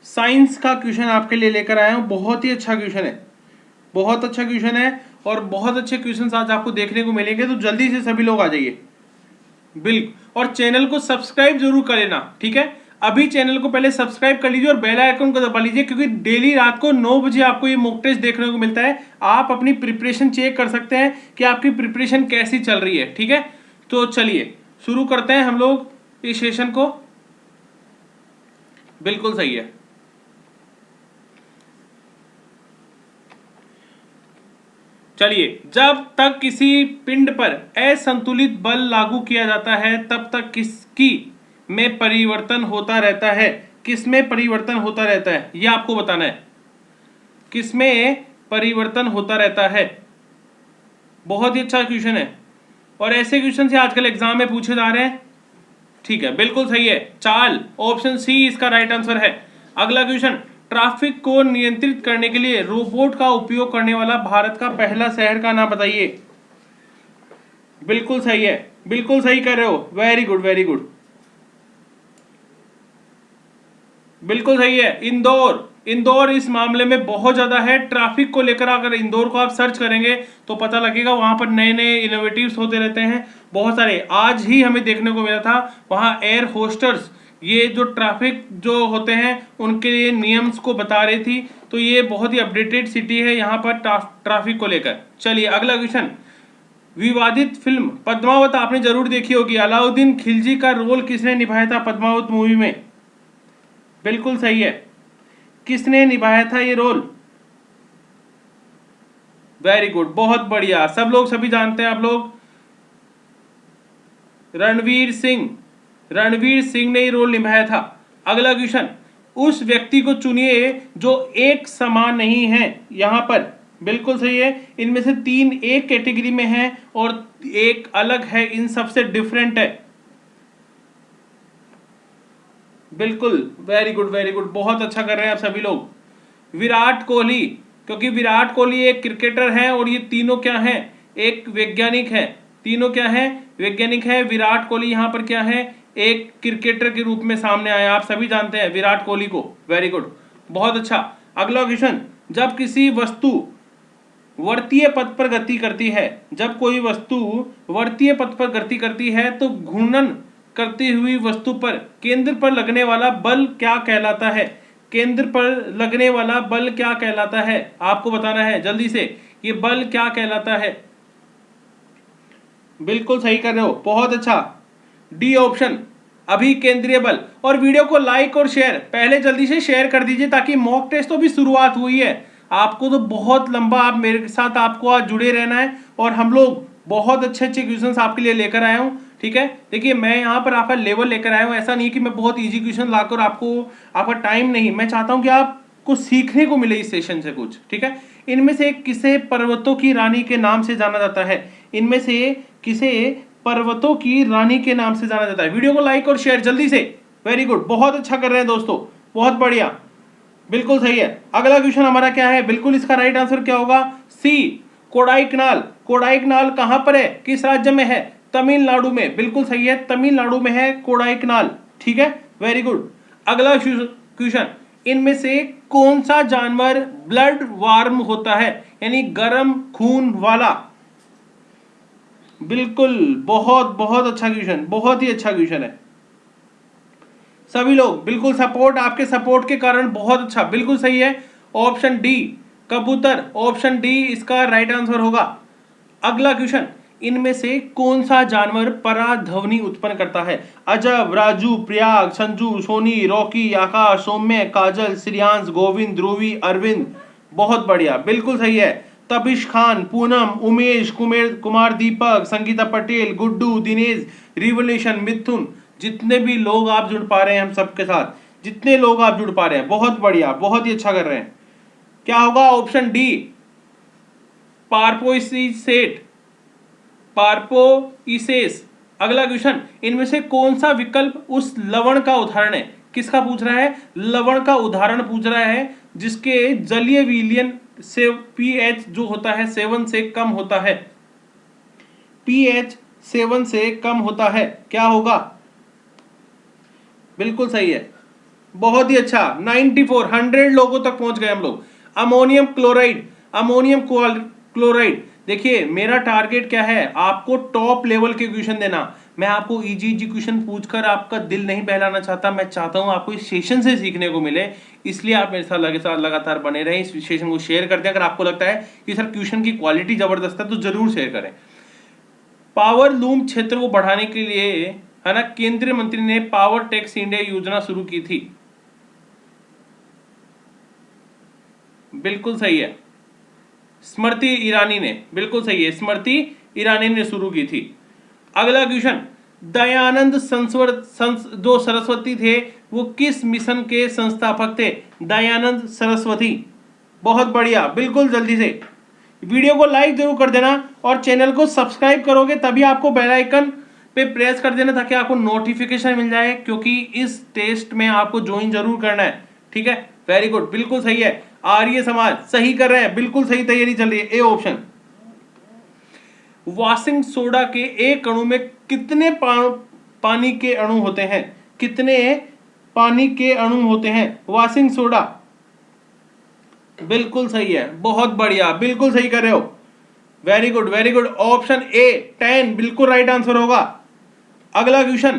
Science का question आपके लिए लेकर आया हूँ। बहुत ही अच्छा क्वेश्चन है, बहुत अच्छा क्वेश्चन है और बहुत अच्छे क्वेश्चन आज आपको देखने को मिलेंगे। तो जल्दी से सभी लोग आ जाइए बिल्कुल, और चैनल को सब्सक्राइब जरूर कर लेना, ठीक है। अभी चैनल को पहले सब्सक्राइब कर लीजिए और बेल आइकन को दबा लीजिए, क्योंकि डेली रात को 9 बजे आपको ये मॉक टेस्ट देखने को मिलता है। आप अपनी प्रिपरेशन चेक कर सकते हैं कि आपकी प्रिपरेशन कैसी चल रही है, ठीक है। तो चलिए शुरू करते हैं हम लोग इस सेशन को। बिल्कुल सही है। चलिए, जब तक किसी पिंड पर असंतुलित बल लागू किया जाता है तब तक किसकी में परिवर्तन होता रहता है? किसमें परिवर्तन होता रहता है ये आपको बताना है। किसमें परिवर्तन होता रहता है? बहुत ही अच्छा क्वेश्चन है और ऐसे क्वेश्चन से आजकल एग्जाम में पूछे जा रहे हैं, ठीक है। बिल्कुल सही है, चाल, ऑप्शन सी इसका राइट आंसर है। अगला क्वेश्चन, ट्रैफिक को नियंत्रित करने के लिए रोबोट का उपयोग करने वाला भारत का पहला शहर का नाम बताइए। बिल्कुल सही है, बिल्कुल सही कर रहे हो, वेरी गुड वेरी गुड, बिल्कुल सही है। इंदौर, इंदौर इस मामले में बहुत ज्यादा है। ट्रैफिक को लेकर अगर इंदौर को आप सर्च करेंगे तो पता लगेगा, वहां पर नए नए इनोवेटिव्स होते रहते हैं बहुत सारे। आज ही हमें देखने को मिला था वहां एयर होस्टर्स ये जो ट्रैफिक जो होते हैं उनके लिए नियम्स को बता रही थी। तो ये बहुत ही अपडेटेड सिटी है यहाँ पर ट्रैफिक को लेकर। चलिए अगला क्वेश्चन, विवादित फिल्म पद्मावत आपने जरूर देखी होगी। अलाउद्दीन खिलजी का रोल किसने निभाया था पद्मावत मूवी में? बिल्कुल सही है, किसने निभाया था ये रोल? वेरी गुड, बहुत बढ़िया, सब लोग सभी जानते हैं आप लोग, रणवीर सिंह, रणवीर सिंह ने ये रोल निभाया था। अगला क्वेश्चन, उस व्यक्ति को चुनिए जो एक समान नहीं है यहां पर। बिल्कुल सही है, इनमें से 3 एक कैटेगरी में है और एक अलग है, इन सबसे डिफरेंट है। बिल्कुल, वेरी गुड वेरी गुड, बहुत अच्छा कर रहे हैं आप सभी लोग। विराट कोहली, क्योंकि विराट कोहली एक क्रिकेटर है और ये तीनों क्या है, एक वैज्ञानिक है। तीनों क्या है, वैज्ञानिक है। विराट कोहली यहाँ पर क्या है, एक क्रिकेटर के रूप में सामने आया। आप सभी जानते हैं विराट कोहली को, वेरी गुड, बहुत अच्छा। अगला क्वेश्चन, जब किसी वस्तु वर्तीय पथ पर गति करती है, जब कोई वस्तु वर्तीय पथ पर गति करती है तो घूर्णन करती हुई वस्तु पर केंद्र पर लगने वाला बल क्या कहलाता है? केंद्र पर लगने वाला बल क्या कहलाता है? आपको बताना है जल्दी से, ये बल क्या कहलाता है? बिल्कुल सही कर रहे हो, बहुत अच्छा, डी ऑप्शन, अभिकेंद्रीय बल। और वीडियो को लाइक और शेयर पहले जल्दी से शेयर कर दीजिए, ताकि मॉक टेस्ट तो भी शुरुआत हुई है, आपको तो बहुत लंबा आप मेरे साथ आपको आज जुड़े रहना है और हम लोग बहुत अच्छे अच्छे क्वेश्चंस आपके लिए लेकर आए हूं, ठीक है। देखिए मैं यहाँ पर आपका लेवल लेकर आया हूँ, ऐसा नहीं कि मैं बहुत इजी क्वेश्चन लाकर आपको, आपका टाइम नहीं, मैं चाहता हूँ कि आपको सीखने को मिले इस सेशन से कुछ, ठीक है। इनमें से किसे पर्वतों की रानी के नाम से जाना जाता है? इनमें से किसे पर्वतों की रानी के नाम से जाना जाता है? वीडियो को लाइक और शेयर जल्दी से, वेरी गुड, बहुत अच्छा कर रहे हैं दोस्तों, बहुत बढ़िया, बिल्कुल सही है। अगला क्वेश्चन हमारा क्या है, बिल्कुल इसका राइट आंसर क्या होगा? सी, कोडाईकनाल। कोडाईकनाल कहां पर है, किस राज्य में है? तमिलनाडु में, बिल्कुल सही है, तमिलनाडु में है कोडाईकनाल, ठीक है, वेरी गुड। अगला क्वेश्चन, इनमें से कौन सा जानवर ब्लड वार्म होता है, यानी गर्म खून वाला? बिल्कुल, बहुत बहुत अच्छा क्वेश्चन, बहुत ही अच्छा क्वेश्चन है। सभी लोग बिल्कुल सपोर्ट, आपके सपोर्ट के कारण बहुत अच्छा, बिल्कुल सही है, ऑप्शन डी कबूतर, ऑप्शन डी इसका राइट आंसर होगा। अगला क्वेश्चन, इनमें से कौन सा जानवर पराध्वनि उत्पन्न करता है? अजब, राजू, प्रयाग, संजू, सोनी, रॉकी, आकाश, सौम्य, काजल, श्रियांश, गोविंद, ध्रुवी, अरविंद, बहुत बढ़िया, बिल्कुल सही है। तबिश खान, पूनम, उमेश, कुमार दीपक, संगीता पटेल, गुड्डू, दिनेश, रिवोल्यूशन, मिथुन, जितने भी लोग आप जुड़ पा रहे हैं हम सबके साथ, जितने लोग आप जुड़ पा रहे हैं, बहुत बढ़िया, बहुत ही अच्छा कर रहे हैं। क्या होगा? ऑप्शन डी पार्पोइसेट, पार्पोइसेस। अगला क्वेश्चन, इनमें से कौन सा विकल्प उस लवण का उदाहरण है? किसका पूछ रहा है? लवण का उदाहरण पूछ रहा है जिसके जलीय विलयन से पीएच जो होता है 7 से कम होता है। पीएच 7 से कम होता है, क्या होगा? बिल्कुल सही है, बहुत ही अच्छा, 94, 100 लोगों तक पहुंच गए हम लोग। अमोनियम क्लोराइड, अमोनियम क्लोराइड, देखिए मेरा टारगेट क्या है, आपको टॉप लेवल के क्वेश्चन देना। मैं आपको इजी इजी क्वेश्चन पूछकर आपका दिल नहीं बहलाना चाहता, मैं चाहता हूं आपको इस सेशन से सीखने को मिले, इसलिए आप मेरे साथ लगातार बने रहें। इस सेशन को शेयर कर दें अगर आपको लगता है कि सर क्वेश्चन की क्वालिटी जबरदस्त है तो जरूर शेयर करें। पावर लूम क्षेत्र को बढ़ाने के लिए है ना, केंद्रीय मंत्री ने पावर टैक्स इंडिया योजना शुरू की थी। बिल्कुल सही है, स्मृति ईरानी ने, बिल्कुल सही है, स्मृति ईरानी ने शुरू की थी। अगला क्वेश्चन, दयानंद जो सरस्वती थे वो किस मिशन के संस्थापक थे? दयानंद सरस्वती, बहुत बढ़िया, बिल्कुल जल्दी से वीडियो को लाइक जरूर कर देना और चैनल को सब्सक्राइब करोगे तभी आपको बेल आइकन पे प्रेस कर देना ताकि आपको नोटिफिकेशन मिल जाए, क्योंकि इस टेस्ट में आपको ज्वाइन जरूर करना है, ठीक है। वेरी गुड, बिल्कुल सही है, आर्य समाज सही कर रहे हैं, बिल्कुल सही तैयारी चल रही है, ए ऑप्शन। वॉशिंग सोडा के एक अणु में कितने पानी के अणु होते हैं? कितने पानी के अणु होते हैं वॉशिंग सोडा? बिल्कुल सही है, बहुत बढ़िया, बिल्कुल सही कर रहे हो, very good very good, option A 10 बिल्कुल राइट आंसर होगा। अगला क्वेश्चन,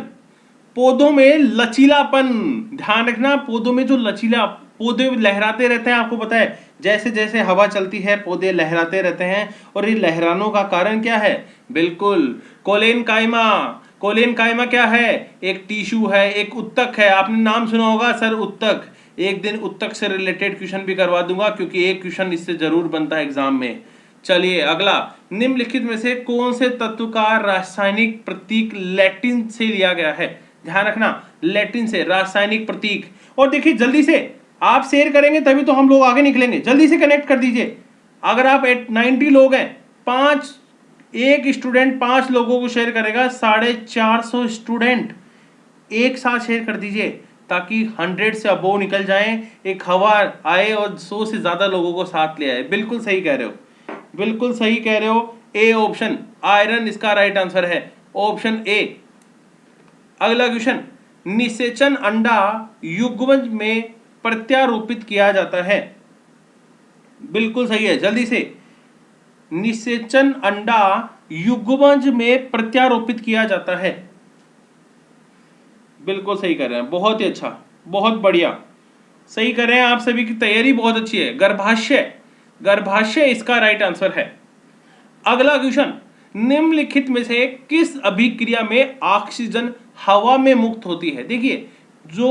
पौधों में लचीलापन, ध्यान रखना, पौधों में जो लचीला, पौधे लहराते रहते हैं, आपको पता है जैसे जैसे हवा चलती है पौधे लहराते रहते हैं, और ये लहरानों का कारण क्या है? बिल्कुल कोलेनकाइमा। कोलेनकाइमा क्या है? एक टिश्यू है, एक उत्तक है, आपने नाम सुना होगा सर उत्तक, एक दिन उत्तक से रिलेटेड क्वेश्चन भी करवा दूंगा क्योंकि एक क्वेश्चन इससे जरूर बनता है एग्जाम में। चलिए अगला, निम्नलिखित में से कौन से तत्व का रासायनिक प्रतीक लैटिन से लिया गया है? ध्यान रखना, लैटिन से रासायनिक प्रतीक। और देखिए जल्दी से आप शेयर करेंगे तभी तो हम लोग आगे निकलेंगे, जल्दी से कनेक्ट कर दीजिए। अगर आप 90 लोग हैं, एक स्टूडेंट 5 लोगों को शेयर करेगा, 450 स्टूडेंट एक साथ शेयर कर दीजिए ताकि 100 से अबोव निकल जाएं, एक हवा आए और 100 से ज्यादा लोगों को साथ ले आए। बिल्कुल सही कह रहे हो, बिल्कुल सही कह रहे हो, ए ऑप्शन आयरन इसका राइट आंसर है, ऑप्शन ए। अगला क्वेश्चन, निषेचन अंडा युग्मज में प्रत्यारोपित किया जाता है? बिल्कुल सही है, जल्दी से, निषेचन अंडा युग्मज में प्रत्यारोपित किया जाता है, बिल्कुल सही कर रहे हैं, बहुत ही अच्छा, बहुत बढ़िया, सही कर रहे हैं, आप सभी की तैयारी बहुत अच्छी है। गर्भाशय, गर्भाशय इसका राइट आंसर है। अगला क्वेश्चन, निम्नलिखित में से किस अभिक्रिया में ऑक्सीजन हवा में मुक्त होती है? देखिए जो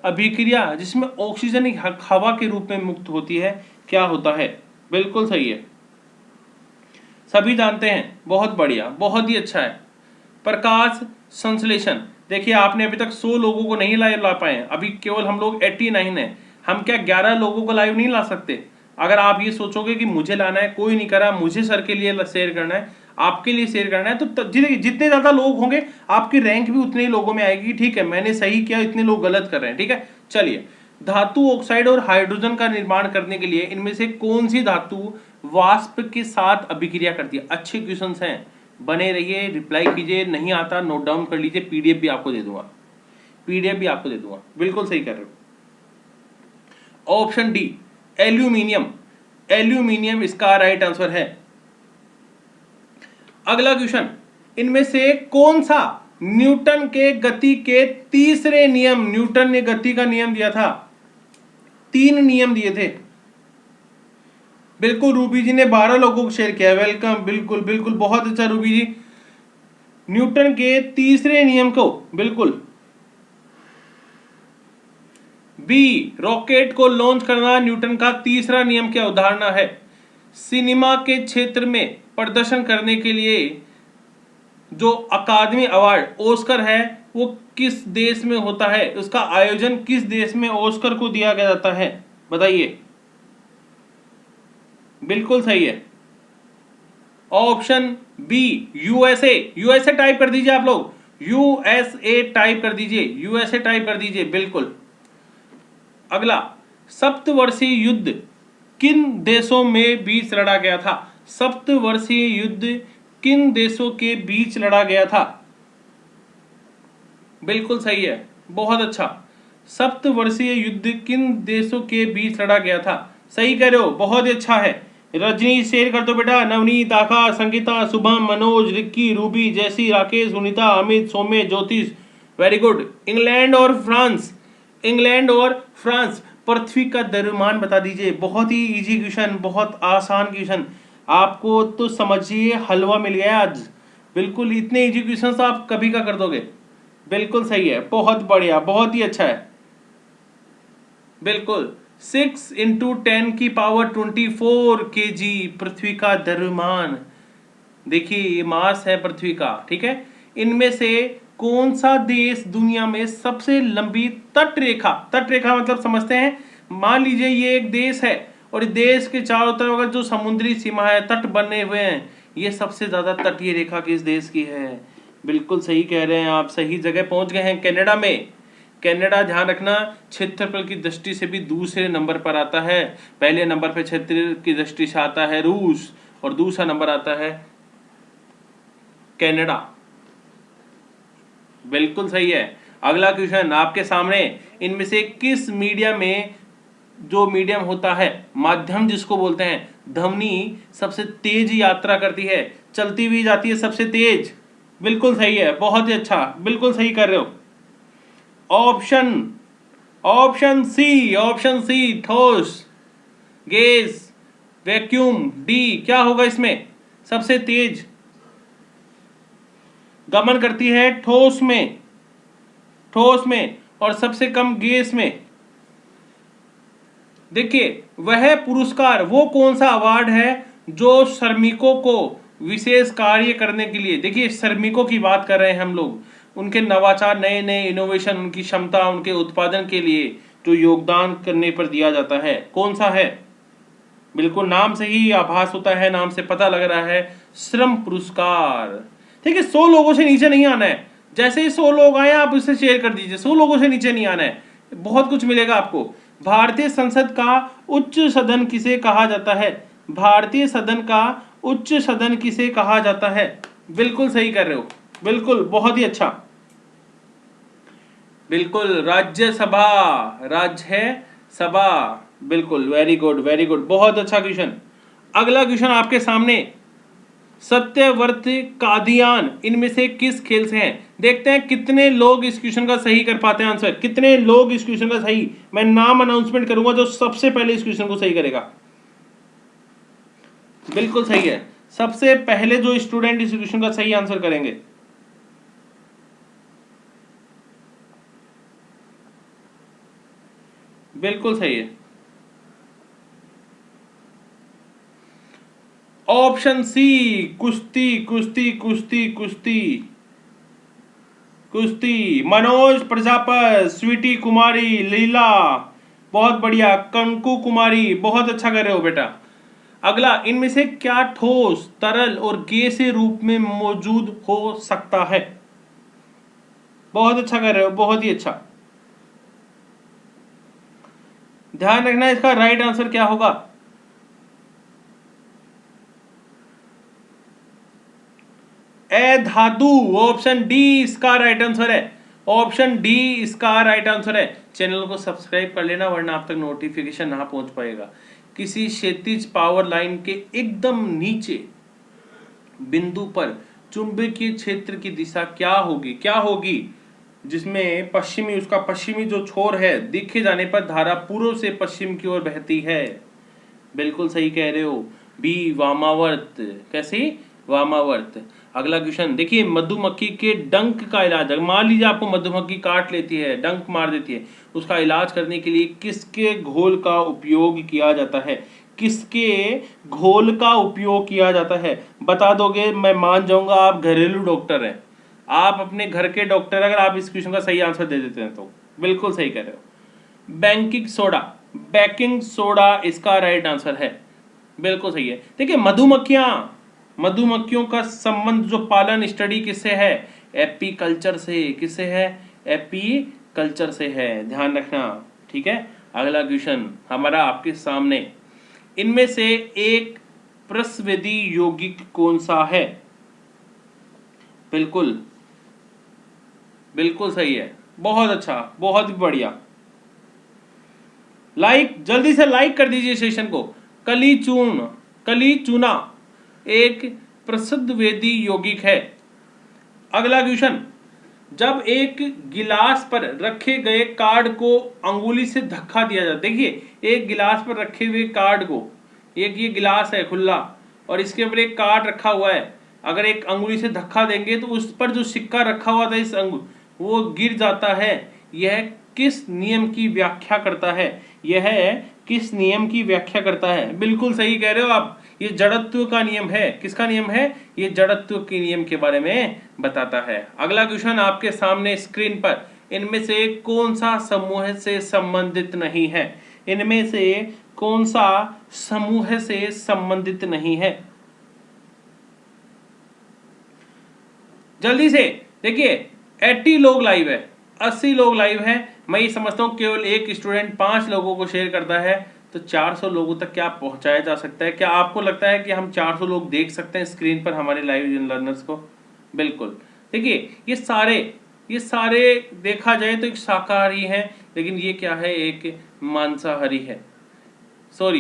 अभिक्रिया जिसमें ऑक्सीजन हवा के रूप में मुक्त होती है क्या होता है? बिल्कुल सही है, सभी जानते हैं, बहुत बढ़िया, बहुत ही अच्छा है। प्रकाश संश्लेषण, देखिए आपने अभी तक 100 लोगों को नहीं ला पाए, अभी केवल हम लोग 89 है, हम क्या 11 लोगों को लाइव नहीं ला सकते? अगर आप ये सोचोगे कि मुझे लाना है, कोई नहीं करा, मुझे सर के लिए शेयर करना है, आपके लिए शेयर करना है, तो जितने ज्यादा लोग होंगे आपकी रैंक भी उतने ही लोगों में आएगी। ठीक है, मैंने सही किया, इतने लोग गलत कर रहे हैं, ठीक है। चलिए, धातु ऑक्साइड और हाइड्रोजन का निर्माण करने के लिए इनमें से कौन सी धातु वाष्प के साथ अभिक्रिया करती है? अच्छे क्वेश्चन हैं, बने रहिए, रिप्लाई कीजिए, नहीं आता नोट डाउन कर लीजिए, पीडीएफ भी आपको दे दूंगा, पीडीएफ भी आपको दे दूंगा, बिल्कुल सही कर रहे हो। ऑप्शन डी एल्यूमिनियम, एल्यूमिनियम इसका राइट आंसर है। अगला क्वेश्चन, इनमें से कौन सा न्यूटन के गति के तीसरे नियम, न्यूटन ने गति का नियम दिया था, 3 नियम दिए थे। बिल्कुल रूबी जी ने 12 लोगों को शेयर किया, वेलकम, बिल्कुल बिल्कुल, बहुत अच्छा रूबी जी। न्यूटन के तीसरे नियम को, बिल्कुल बी, रॉकेट को लॉन्च करना न्यूटन का तीसरा नियम की अवधारणा है। सिनेमा के क्षेत्र में प्रदर्शन करने के लिए जो अकादमी अवार्ड ऑस्कर है वो किस देश में होता है? उसका आयोजन किस देश में ऑस्कर को दिया गया जाता है? बताइए, बिल्कुल सही है, option B USA. USA type कर दीजिए आप लोग, यूएसए टाइप कर दीजिए, यूएसए टाइप कर दीजिए, बिल्कुल। अगला, सप्तवर्षीय युद्ध किन देशों में बीच लड़ा गया था? सप्तवर्षीय युद्ध किन देशों के बीच लड़ा गया था? बिल्कुल सही है, बहुत अच्छा, सप्तवर्षीय युद्ध किन देशों के बीच लड़ा गया था? सही कह रहे हो, बहुत ही अच्छा है। रजनी शेयर कर दो बेटा। नवनीत, आकाश, संगीता, शुभम, मनोज, रिक्की, रूबी, जैसी, राकेश, सुनीता, अमित, सौम्य, ज्योतिष, वेरी गुड। इंग्लैंड और फ्रांस, इंग्लैंड और फ्रांस, पृथ्वी का द्रव्यमान बता दीजिए। बहुत ही इजी क्वेश्चन, बहुत आसान क्वेश्चन। आपको तो समझिए हलवा मिल गया आज। बिल्कुल इतने इजी क्वेश्चन तो आप कभी का कर दोगे। बिल्कुल सही है, बहुत बढ़िया, बहुत ही अच्छा है। बिल्कुल 6 × 10⁻24 kg पृथ्वी का द्रव्यमान। देखिए ये मास है पृथ्वी का, ठीक है। इनमें से कौन सा देश दुनिया में सबसे लंबी तट रेखा, तट रेखा मतलब समझते हैं, मान लीजिए ये एक देश है और देश के चारों तरफ अगर जो समुद्री सीमा है, तट बने हुए हैं, ये सबसे ज्यादा तटीय रेखा किस देश की है? बिल्कुल सही कह रहे हैं आप, सही जगह पहुंच गए हैं, कनाडा में। कनाडा ध्यान रखना क्षेत्रफल की दृष्टि से भी दूसरे नंबर पर आता है। पहले नंबर पर क्षेत्र की दृष्टि से आता है रूस और दूसरा नंबर आता है कनाडा। बिल्कुल सही है। अगला क्वेश्चन आपके सामने, इनमें से किस मीडिया में, जो मीडियम होता है, माध्यम जिसको बोलते हैं, ध्वनि सबसे तेज यात्रा करती है, चलती हुई जाती है सबसे तेज? बिल्कुल सही है, बहुत ही अच्छा, बिल्कुल सही कर रहे हो। Option option C, option C, ठोस, गैस, वैक्यूम, डी क्या होगा इसमें? सबसे तेज गमन करती है ठोस में, ठोस में, और सबसे कम गैस में। देखिए वह पुरस्कार, वो कौन सा अवार्ड है जो श्रमिकों को विशेष कार्य करने के लिए, देखिए श्रमिकों की बात कर रहे हैं हम लोग, उनके नवाचार, नए नए इनोवेशन, उनकी क्षमता, उनके उत्पादन के लिए जो योगदान करने पर दिया जाता है, कौन सा है? बिल्कुल नाम से ही आभास होता है, नाम से पता लग रहा है, श्रम पुरस्कार। ठीक है, 100 लोगों से नीचे नहीं आना है। जैसे ही 100 लोग आए आप इसे शेयर कर दीजिए, 100 लोगों से नीचे नहीं आना है, बहुत कुछ मिलेगा आपको। भारतीय संसद का उच्च सदन किसे कहा जाता है? भारतीय सदन का उच्च सदन किसे कहा जाता है? बिल्कुल सही कर रहे हो, बिल्कुल, बहुत ही अच्छा। बिल्कुल राज्यसभा, राज्यसभा, बिल्कुल, वेरी गुड, वेरी गुड, बहुत अच्छा क्वेश्चन। अगला क्वेश्चन आपके सामने, सत्यव्रत, कादियान, इनमें से किस खेल से हैं? देखते हैं कितने लोग इस क्वेश्चन का सही कर पाते हैं आंसर, कितने लोग इस क्वेश्चन का सही, मैं नाम अनाउंसमेंट करूंगा जो सबसे पहले इस क्वेश्चन को सही करेगा। बिल्कुल सही है, सबसे पहले जो स्टूडेंट इस क्वेश्चन का सही आंसर करेंगे। बिल्कुल सही है, ऑप्शन सी, कुश्ती, कुश्ती, कुश्ती, कुश्ती, कुश्ती, मनोज प्रजापत, स्वीटी कुमारी, लीला, बहुत बढ़िया, कंकु कुमारी, बहुत अच्छा कर रहे हो बेटा। अगला, इनमें से क्या ठोस, तरल और गैसीय रूप में मौजूद हो सकता है? बहुत अच्छा कर रहे हो, बहुत ही अच्छा। ध्यान रखना इसका राइट आंसर क्या होगा। ए धातु, ऑप्शन डी इसका राइट आंसर है, ऑप्शन डी इसका राइट आंसर है। चैनल को सब्सक्राइब कर लेना वरना आप तक नोटिफिकेशन ना पहुंच पाएगा। किसी क्षैतिज पावर लाइन के एकदम नीचे बिंदु पर चुंबकीय क्षेत्र की दिशा क्या होगी, क्या होगी? जिसमें पश्चिमी, उसका पश्चिमी जो छोर है, देखे जाने पर धारा पूर्व से पश्चिम की ओर बहती है। बिल्कुल सही कह रहे हो, बी वामावर्त। कैसी? वामावर्त। अगला क्वेश्चन देखिए, मधुमक्खी के डंक का इलाज, मान लीजिए आपको मधुमक्खी काट लेती है, डंक मार देती है, उसका इलाज करने के लिए किसके घोल का उपयोग किया जाता है? किसके घोल का उपयोग किया जाता है? बता दोगे मैं मान जाऊंगा आप घरेलू डॉक्टर हैं, आप अपने घर के डॉक्टर, अगर आप इस क्वेश्चन का सही आंसर दे देते हैं तो। बिल्कुल सही कह रहे हो, बेकिंग सोडा, बेकिंग सोडा इसका राइट आंसर है। बिल्कुल सही है। देखिए मधुमक्खियां, मधुमक्खियों का संबंध, जो पालन स्टडी किससे है? एपी कल्चर से। किससे है? एपी कल्चर से है, ध्यान रखना, ठीक है। अगला क्वेश्चन हमारा आपके सामने, इनमें से एक प्रस्वेदी यौगिक कौन सा है? बिल्कुल, बिल्कुल सही है, बहुत अच्छा, बहुत बढ़िया। लाइक, जल्दी से लाइक कर दीजिए सेशन को। कली चूना एक प्रसिद्ध वेदी यौगिक है। अगला क्वेश्चन, जब एक गिलास पर रखे गए कार्ड को अंगुली से धक्का दिया जाता है, देखिए एक गिलास पर रखे हुए कार्ड को, एक ये गिलास है खुला और इसके ऊपर एक कार्ड रखा हुआ है, अगर एक अंगुली से धक्का देंगे तो उस पर जो सिक्का रखा हुआ था इस वो गिर जाता है। यह किस नियम की व्याख्या करता है? यह किस नियम की व्याख्या करता है? बिल्कुल सही कह रहे हो आप, ये जड़त्व का नियम है। किसका नियम है? ये जड़त्व के नियम के बारे में बताता है। अगला क्वेश्चन आपके सामने स्क्रीन पर, इनमें से कौन सा समूह से संबंधित नहीं है? इनमें से कौन सा समूह से संबंधित नहीं है? जल्दी से देखिए, 80 लोग लाइव है, 80 लोग लाइव है। मैं ये समझता हूँ केवल एक स्टूडेंट 5 लोगों को शेयर करता है तो 400 लोगों तक क्या पहुंचाया जा सकता है? क्या आपको लगता है कि हम 400 लोग देख सकते हैं स्क्रीन पर हमारे लाइव लर्नर्स को? बिल्कुल। देखिए ये सारे देखा जाए तो एक शाकाहारी है, लेकिन ये क्या है? एक मांसाहारी है। सॉरी,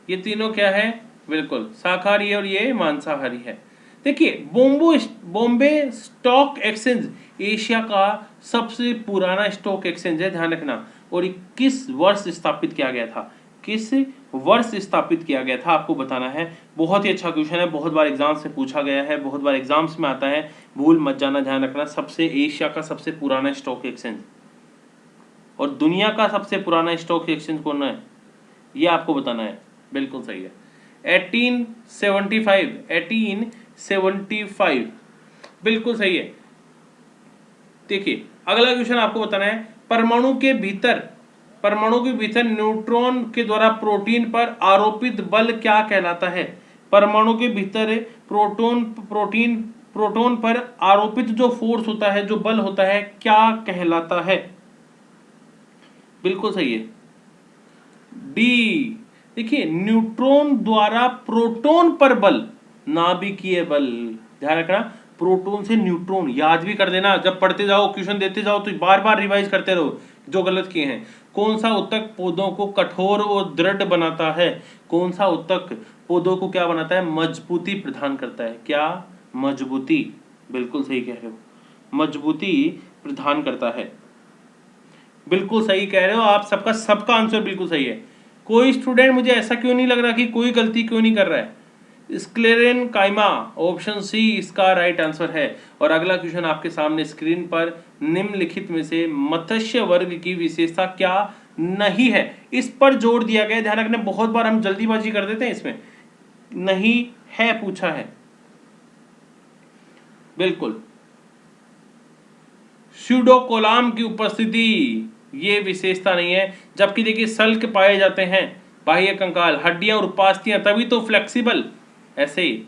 ये तीनों क्या है? बिल्कुल शाकाहारी है और ये मांसाहारी है। देखिए बॉम्बे स्टॉक एक्सचेंज एशिया का सबसे पुराना स्टॉक एक्सचेंज है, ध्यान रखना। और किस वर्ष स्थापित किया गया था? किस वर्ष स्थापित किया गया था आपको बताना है। बहुत ही अच्छा क्वेश्चन है, बहुत बार एग्जाम्स में पूछा गया है, बहुत बार एग्जाम्स में आता है, भूल मत जाना, ध्यान रखना। सबसे एशिया का सबसे पुराना स्टॉक एक्सचेंज और दुनिया का सबसे पुराना स्टॉक एक्सचेंज कौन है, ये आपको बताना है। बिल्कुल सही है, 1875 बिल्कुल सही है। देखिए अगला क्वेश्चन आपको बताना है, परमाणु के भीतर न्यूट्रॉन के द्वारा प्रोटीन पर आरोपित बल क्या कहलाता है? परमाणु के भीतर प्रोटोन पर आरोपित जो फोर्स होता है, जो बल होता है, क्या कहलाता है? बिल्कुल सही है, डी। देखिए न्यूट्रॉन द्वारा प्रोटॉन पर बल, नाभिकीय बल, ध्यान रखना। प्रोटॉन से न्यूट्रॉन याद भी कर देना, जब पढ़ते जाओ क्वेश्चन देते जाओ तो बार बार रिवाइज करते रहो जो गलत किए हैं। कौन सा ऊतक पौधों को कठोर और दृढ़ बनाता है? कौन सा ऊतक पौधों को क्या बनाता है? मजबूती प्रदान करता है। क्या? मजबूती। बिल्कुल सही कह रहे हो, मजबूती प्रदान करता है। बिल्कुल सही कह रहे हो आप, सबका आंसर बिल्कुल सही है। कोई स्टूडेंट मुझे ऐसा क्यों नहीं लग रहा कि कोई गलती क्यों नहीं कर रहा है? स्क्लेरेन काइमा, ऑप्शन सी इसका राइट आंसर है। और अगला क्वेश्चन आपके सामने स्क्रीन पर, निम्नलिखित में से मत्स्य वर्ग की विशेषता क्या नहीं है? इस पर जोर दिया गया, ध्यान रखना। बहुत बार हम जल्दीबाजी कर देते हैं, इसमें नहीं है पूछा है। बिल्कुल, स्यूडोकोलाम की उपस्थिति ये विशेषता नहीं है। जबकि देखिए सल्क पाए जाते हैं, बाह्य कंकाल, हड्डियां और उपास्थियां, तभी तो फ्लेक्सिबल ऐसे ही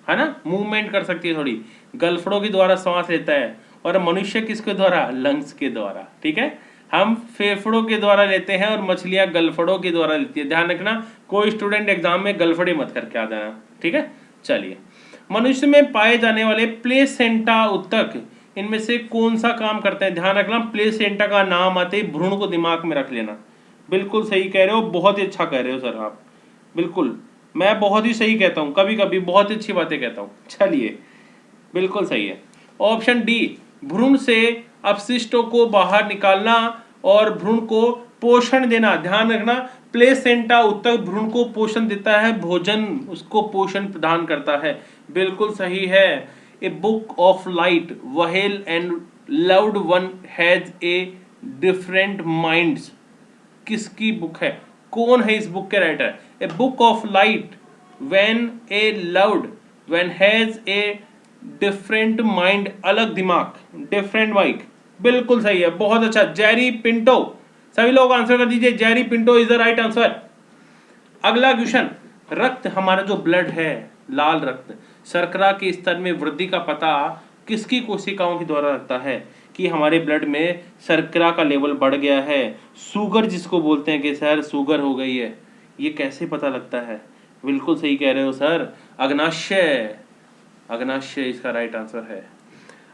है ना, मूवमेंट कर सकती है थोड़ी। गलफड़ों के द्वारा सांस लेता है, और मनुष्य किसके द्वारा? लंग्स के द्वारा। ठीक है, हम फेफड़ों के द्वारा लेते हैं और मछलियां गलफड़ों के द्वारा लेती है। ध्यान रखना, कोई स्टूडेंट एग्जाम में गलफड़े मत करके आ जाना। ठीक है, चलिए। मनुष्य में पाए जाने वाले प्लेसेंटा ऊतक इनमें से कौन सा काम करते हैं? ध्यान रखना, प्लेसेंटा का नाम आते ही भ्रूण को दिमाग में रख लेना। बिल्कुल सही कह रहे हो, बहुत ही अच्छा कह रहे हो सर आप। बिल्कुल, मैं बहुत ही सही कहता हूँ, कभी कभी बहुत ही अच्छी बातें कहता हूँ। चलिए, बिल्कुल सही है ऑप्शन डी, भ्रूण से अपशिष्टों को बाहर निकालना और भ्रूण को पोषण देना। ध्यान रखना, प्लेसेंटा ऊतक भ्रूण को पोषण देता है, भोजन उसको पोषण प्रदान करता है। बिल्कुल सही है। A book of light, whale and loved one has a different minds, किसकी बुक है? कौन है इस बुक के writer? A book of light, when A loved one has a different mind, अलग दिमाग, डिफरेंट माइंड। बिल्कुल सही है, बहुत अच्छा, जेरी पिंटो। सभी लोग आंसर कर दीजिए, Jerry Pinto is the right answer. अगला क्वेश्चन, रक्त, हमारा जो ब्लड है, लाल रक्त, शर्करा के स्तर में वृद्धि का पता किसकी कोशिकाओं के द्वारा लगता है कि हमारे ब्लड में शर्करा का लेवल बढ़ गया है? शुगर जिसको बोलते हैं कि सर शुगर हो गई है, ये कैसे पता लगता है? बिल्कुल सही कह रहे हो सर, अग्नाशय इसका राइट आंसर है।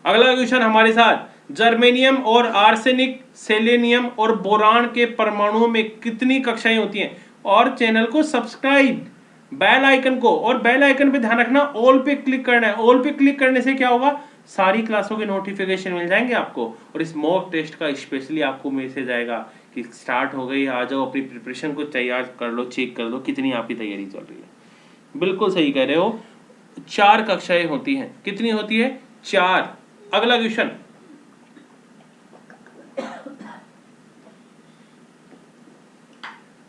अगला क्वेश्चन हमारे साथ, जर्मेनियम और आर्सेनिक, सेलेनियम और बोरान के परमाणुओं में कितनी कक्षाएं होती हैं? और चैनल को सब्सक्राइब, बेल आइकन को, और बेल आइकन पे ध्यान रखना ऑल पे क्लिक करना है। ऑल पे क्लिक करने से क्या होगा, सारी क्लासों के नोटिफिकेशन मिल जाएंगे आपको, और इस मॉक टेस्ट का स्पेशली आपको मैसेज आएगा कि स्टार्ट हो गई, आ जाओ अपनी प्रिपरेशन को तैयार कर लो, चेक कर लो कितनी आपकी तैयारी चल रही है। बिल्कुल सही कह रहे हो, 4 कक्षाएं होती हैं। कितनी होती है? 4। अगला क्वेश्चन,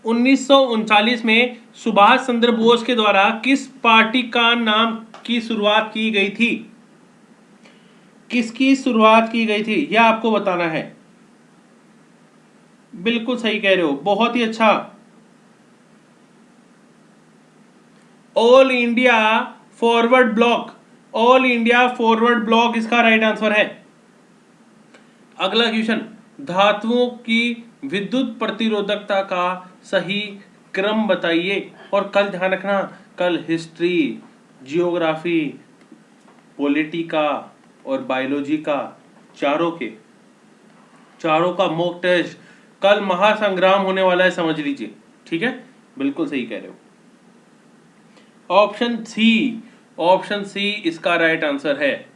1939 में सुभाष चंद्र बोस के द्वारा किस पार्टी का नाम की शुरुआत की गई थी? किसकी शुरुआत की गई थी यह आपको बताना है। बिल्कुल सही कह रहे हो, बहुत ही अच्छा, all India forward block. All India forward block इसका राइट आंसर है। अगला क्वेश्चन, धातुओं की विद्युत प्रतिरोधकता का सही क्रम बताइए। और कल ध्यान रखना, कल हिस्ट्री, जियोग्राफी, पॉलिटिका और बायोलॉजी का चारों का मॉक टेस्ट कल महासंग्राम होने वाला है, समझ लीजिए। ठीक है, बिल्कुल सही कह रहे हो। ऑप्शन सी इसका राइट आंसर है।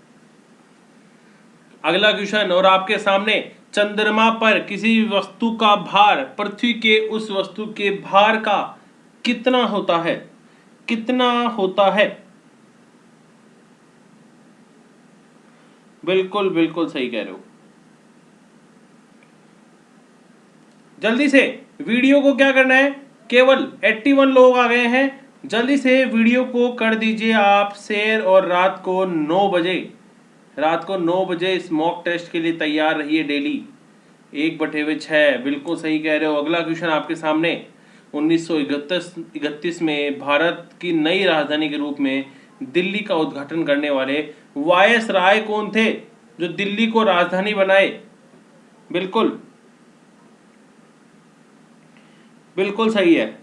अगला क्वेश्चन, और आपके सामने, चंद्रमा पर किसी वस्तु का भार पृथ्वी के उस वस्तु के भार का कितना होता है? कितना होता है? बिल्कुल बिल्कुल सही कह रहे हो। जल्दी से वीडियो को क्या करना है, केवल 81 लोग आ गए हैं, जल्दी से वीडियो को कर दीजिए आप शेयर, और रात को 9 बजे इस मॉक टेस्ट के लिए तैयार रहिए डेली। 1/6, बिल्कुल सही कह रहे हो। अगला क्वेश्चन आपके सामने, 1931 में भारत की नई राजधानी के रूप में दिल्ली का उद्घाटन करने वाले वायसराय कौन थे, जो दिल्ली को राजधानी बनाए? बिल्कुल सही है।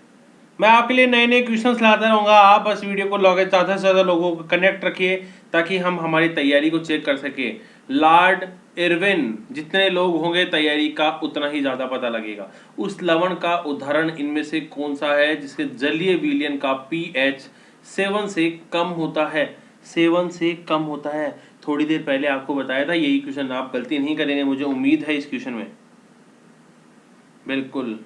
मैं आपके लिए नए नए क्वेश्चंस लाता रहूँगा, आप बस वीडियो को ज़्यादा से ज़्यादा लोगों को कनेक्ट रखिए ताकि हम हमारी तैयारी को चेक कर सके। लॉर्ड इरविन, जितने लोग होंगे तैयारी का उतना ही ज़्यादा पता लगेगा। उस लवण का उदाहरण इनमें से कौन सा है जिसके जलीय विलयन का pH 7 से कम होता है? 7 से कम होता है। थोड़ी देर पहले आपको बताया था, यही क्वेश्चन आप गलती नहीं करेंगे, मुझे उम्मीद है इस क्वेश्चन में। बिल्कुल,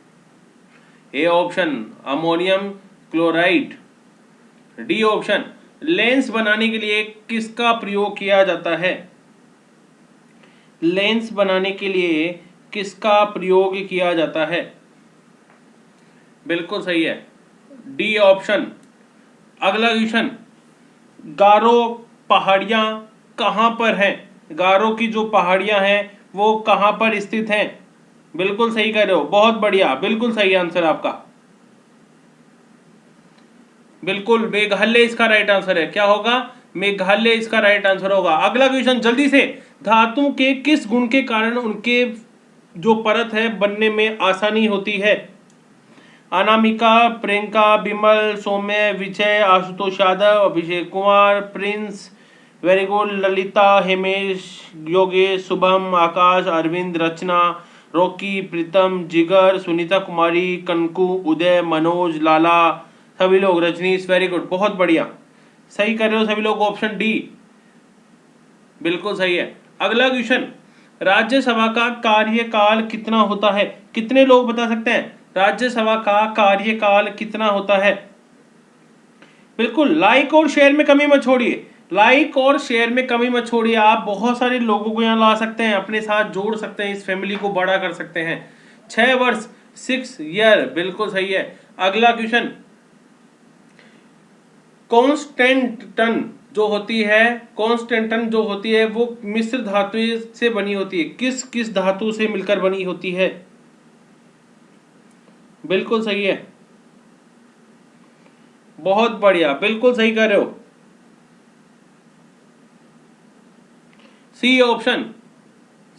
A option ammonium chloride. D option lens बनाने के लिए किसका प्रयोग किया जाता है? लेंस बनाने के लिए किसका प्रयोग किया जाता है? बिल्कुल सही है, डी ऑप्शन। अगला क्वेश्चन, गारो पहाड़ियां कहां पर हैं? गारो की जो पहाड़ियां हैं वो कहां पर स्थित हैं? बिल्कुल सही कह रहे हो, बहुत बढ़िया, बिल्कुल सही आंसर आपका। बिल्कुल, मेघालय इसका राइट आंसर है। क्या होगा? मेघालय इसका राइट आंसर होगा। अगला क्वेश्चन, जल्दी से, धातु के किस गुण के कारण उनके जो परत है बनने में आसानी होती है? Anamika, Priyanka, Vimal, Saumya, Vijay, Ashutosh Yadav, Abhishek Kumar, Prince, very good, Lalita, Himesh, Yogesh, Shubham, Akash, Arvind, Rachna, Rocky, Pritam, Jigar, Sunita कुमारी, कनकू, उदय, मनोज, लाला, सभी लोग, रजनीश, वेरी गुड, बहुत बढ़िया, सही कर रहे हो सभी लोग। ऑप्शन डी बिल्कुल सही है। अगला क्वेश्चन, राज्यसभा का कार्यकाल कितना होता है? कितने लोग बता सकते हैं राज्यसभा का कार्यकाल कितना होता है? बिल्कुल, लाइक और शेयर में कमी मत छोड़िए, लाइक और शेयर में कमी मत छोड़िए। आप बहुत सारे लोगों को यहाँ ला सकते हैं, अपने साथ जोड़ सकते हैं, इस फैमिली को बड़ा कर सकते हैं। 6 वर्ष, 6 ईयर, बिल्कुल सही है। अगला क्वेश्चन, कॉन्स्टेंटन जो होती है वो मिश्र धातु से बनी होती है, किस किस धातु से मिलकर बनी होती है? बिल्कुल सही है, बहुत बढ़िया, बिल्कुल सही कर रहे हो।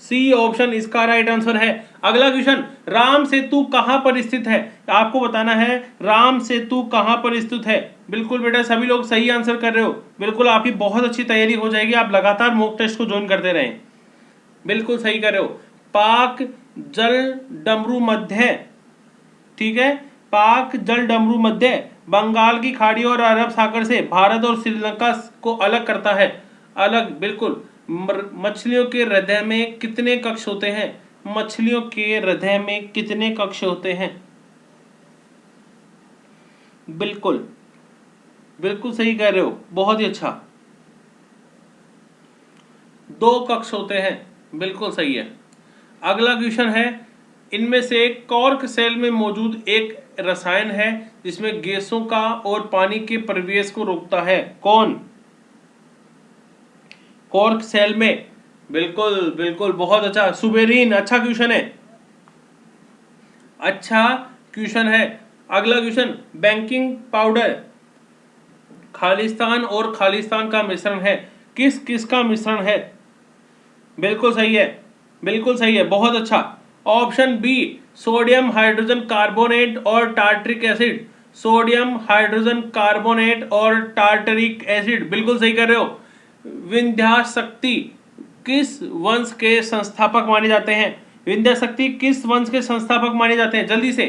सी ऑप्शन इसका राइट आंसर है। अगला क्वेश्चन, राम सेतु कहां पर स्थित है? आपको बताना है राम सेतु कहां पर स्थित है। बिल्कुल बेटा, सभी लोग सही आंसर कर रहे हो, बिल्कुल आपकी बहुत अच्छी तैयारी हो जाएगी, आप लगातार मॉक टेस्ट को ज्वाइन करते रहें। बिल्कुल सही कर रहे हो। पाक जल डमरू मध्य, ठीक है, पाक जल डमरू मध्य बंगाल की खाड़ी और अरब सागर से भारत और श्रीलंका को अलग करता है। अलग, बिल्कुल। मछलियों के हृदय में कितने कक्ष होते हैं? मछलियों के हृदय में कितने कक्ष होते हैं? बिल्कुल, बिल्कुल सही कह रहे हो, बहुत ही अच्छा। 2 कक्ष होते हैं, बिल्कुल सही है। अगला क्वेश्चन है, इनमें से कॉर्क सेल में मौजूद एक रसायन है जिसमें गैसों का और पानी के प्रवेश को रोकता है, कौन? कॉर्क सेल में, बिल्कुल बिल्कुल, बहुत अच्छा, सुबेरीन। अच्छा क्वेश्चन है, अच्छा क्वेश्चन है। अगला क्वेश्चन, बेकिंग पाउडर खालिस्तान और खालिस्तान का मिश्रण है, किस किस का मिश्रण है? बिल्कुल सही है, बिल्कुल सही है, बहुत अच्छा। Option B, sodium hydrogen carbonate और tartaric acid. Sodium hydrogen carbonate और टार्टरिक एसिड, बिल्कुल सही कर रहे हो। विंध्याशक्ति किस वंश के संस्थापक माने जाते हैं? विंध्याशक्ति किस वंश के संस्थापक माने जाते हैं? जल्दी से,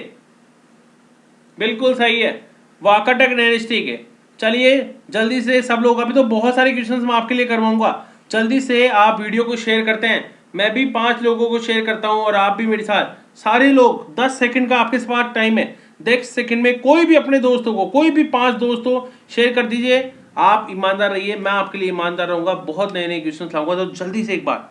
बिल्कुल सही है, वाकाटक डायनेस्टी के। चलिए जल्दी से सब लोग, अभी तो बहुत सारे क्वेश्चंस मैं आपके लिए करवाऊंगा, जल्दी से आप वीडियो को शेयर करते हैं। मैं भी 5 लोगों को शेयर करता हूं और आप भी मेरे साथ, सारे लोग। 10 सेकंड का आपके पास टाइम है, 10 सेकंड में कोई भी अपने दोस्तों को, कोई भी 5 दोस्तों शेयर कर दीजिए। आप ईमानदार रहिए, मैं आपके लिए ईमानदार रहूंगा, बहुत नए नए क्वेश्चन लाऊंगा, तो जल्दी से एक बार,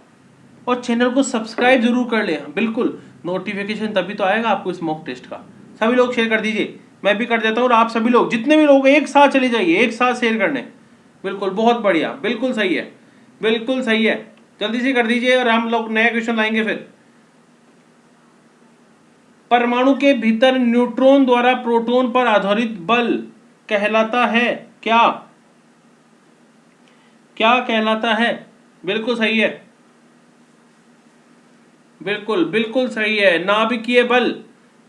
और चैनल को सब्सक्राइब जरूर कर लें, बिल्कुल। नोटिफिकेशन तभी तो आएगा आपको इस मॉक टेस्ट का। सभी लोग शेयर कर दीजिए, मैं भी कर देता हूँ, और आप सभी लोग, जितने भी लोग एक साथ चले जाइए, एक साथ शेयर करने। बिल्कुल, बहुत बढ़िया, बिल्कुल सही है, बिल्कुल सही है, जल्दी से कर दीजिए, और हम लोग नया क्वेश्चन लाएंगे फिर। परमाणु के भीतर न्यूट्रॉन द्वारा प्रोटॉन पर आधारित बल कहलाता है क्या? क्या कहलाता है? बिल्कुल सही है, बिल्कुल बिल्कुल सही है, नाभिकीय बल,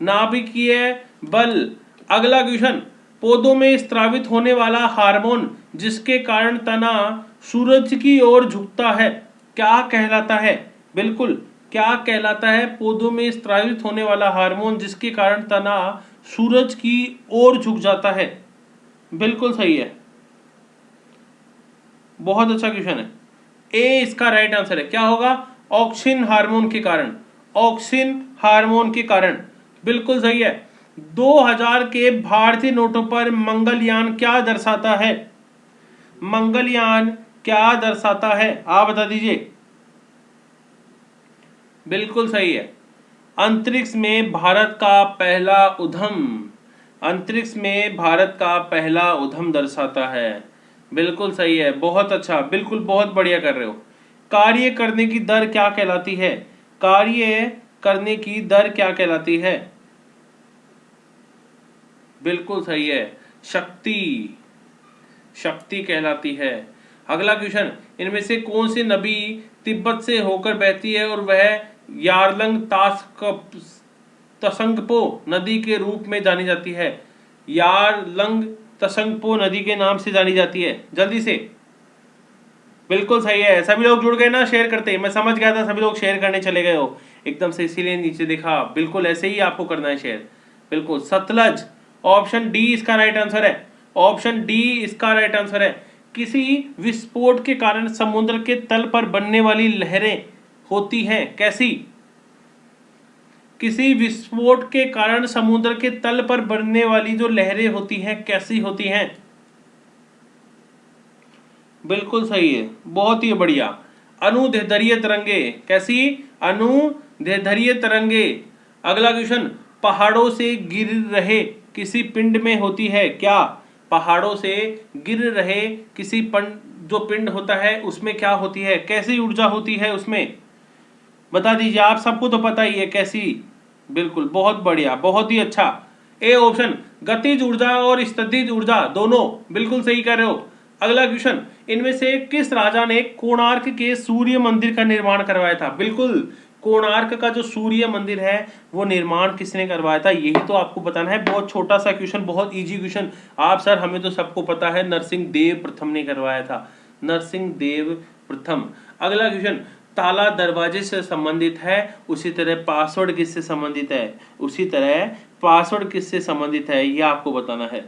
नाभिकीय बल। अगला क्वेश्चन, पौधों में स्रावित होने वाला हार्मोन जिसके कारण तना सूरज की ओर झुकता है, क्या कहलाता है? बिल्कुल, क्या कहलाता है? पौधों में स्रावित होने वाला हार्मोन जिसके कारण तना सूरज की ओर झुक जाता है, बिल्कुल सही है, बहुत अच्छा क्वेश्चन है। ए इसका राइट आंसर है, क्या होगा? ऑक्सिन हार्मोन के कारण, ऑक्सिन हार्मोन के कारण, बिल्कुल सही है। 2000 के भारतीय नोटों पर मंगलयान क्या दर्शाता है? मंगलयान क्या दर्शाता है, आप बता दीजिए। बिल्कुल सही है, अंतरिक्ष में भारत का पहला उद्यम, अंतरिक्ष में भारत का पहला उद्यम दर्शाता है, बिल्कुल सही है, बहुत अच्छा, बिल्कुल, बहुत बढ़िया कर रहे हो। कार्य करने की दर क्या कहलाती है? कार्य करने की दर क्या कहलाती है? बिल्कुल सही है, शक्ति, शक्ति कहलाती है। अगला क्वेश्चन, इनमें से कौन सी नदी तिब्बत से होकर बहती है और वह यारलंग तसंगपो नदी के रूप में जानी जाती है? यारलंग तसंगपो नदी के नाम से जानी जाती है, जल्दी से। बिल्कुल सही है, सभी लोग जुड़ गए ना शेयर करते ही, मैं समझ गया था सभी लोग शेयर करने चले गए हो एकदम से, इसीलिए नीचे देखा। बिल्कुल ऐसे ही आपको करना है शेयर, बिल्कुल। सतलज, ऑप्शन डी इसका राइट आंसर है, ऑप्शन डी इसका राइट आंसर है। किसी विस्फोट के कारण समुद्र के तल पर बनने वाली लहरें होती हैं, कैसी? किसी विस्फोट के कारण समुद्र के तल पर बनने वाली जो लहरें होती हैं कैसी होती हैं? बिल्कुल सही है, बहुत ही बढ़िया, अनुदैर्ध्य तरंगे, कैसी? अनुदैर्ध्य तरंगे। अगला क्वेश्चन, पहाड़ों से गिर रहे किसी पिंड में होती है क्या? पहाड़ों से गिर रहे किसी जो पिंड होता है उसमें क्या होती है, कैसी ऊर्जा होती है उसमें? बता दीजिए, आप सबको तो पता ही है कैसी। बिल्कुल, बहुत बढ़िया, बहुत ही अच्छा। ए ऑप्शन, गतिज ऊर्जा और स्थितिज ऊर्जा दोनों, बिल्कुल सही कह रहे हो। अगला क्वेश्चन, इनमें से किस राजा ने कोणार्क के सूर्य मंदिर का निर्माण करवाया था? बिल्कुल, कोणार्क का जो सूर्य मंदिर है वो निर्माण किसने करवाया था, यही तो आपको बताना है। बहुत छोटा सा क्वेश्चन, बहुत इजी क्वेश्चन। आप सर हमें तो सबको पता है, नरसिंह देव प्रथम ने करवाया था, नरसिंह देव प्रथम। अगला क्वेश्चन, ताला दरवाजे से संबंधित है, उसी तरह पासवर्ड किससे संबंधित है, उसी तरह पासवर्ड किससे संबंधित है, ये आपको बताना है।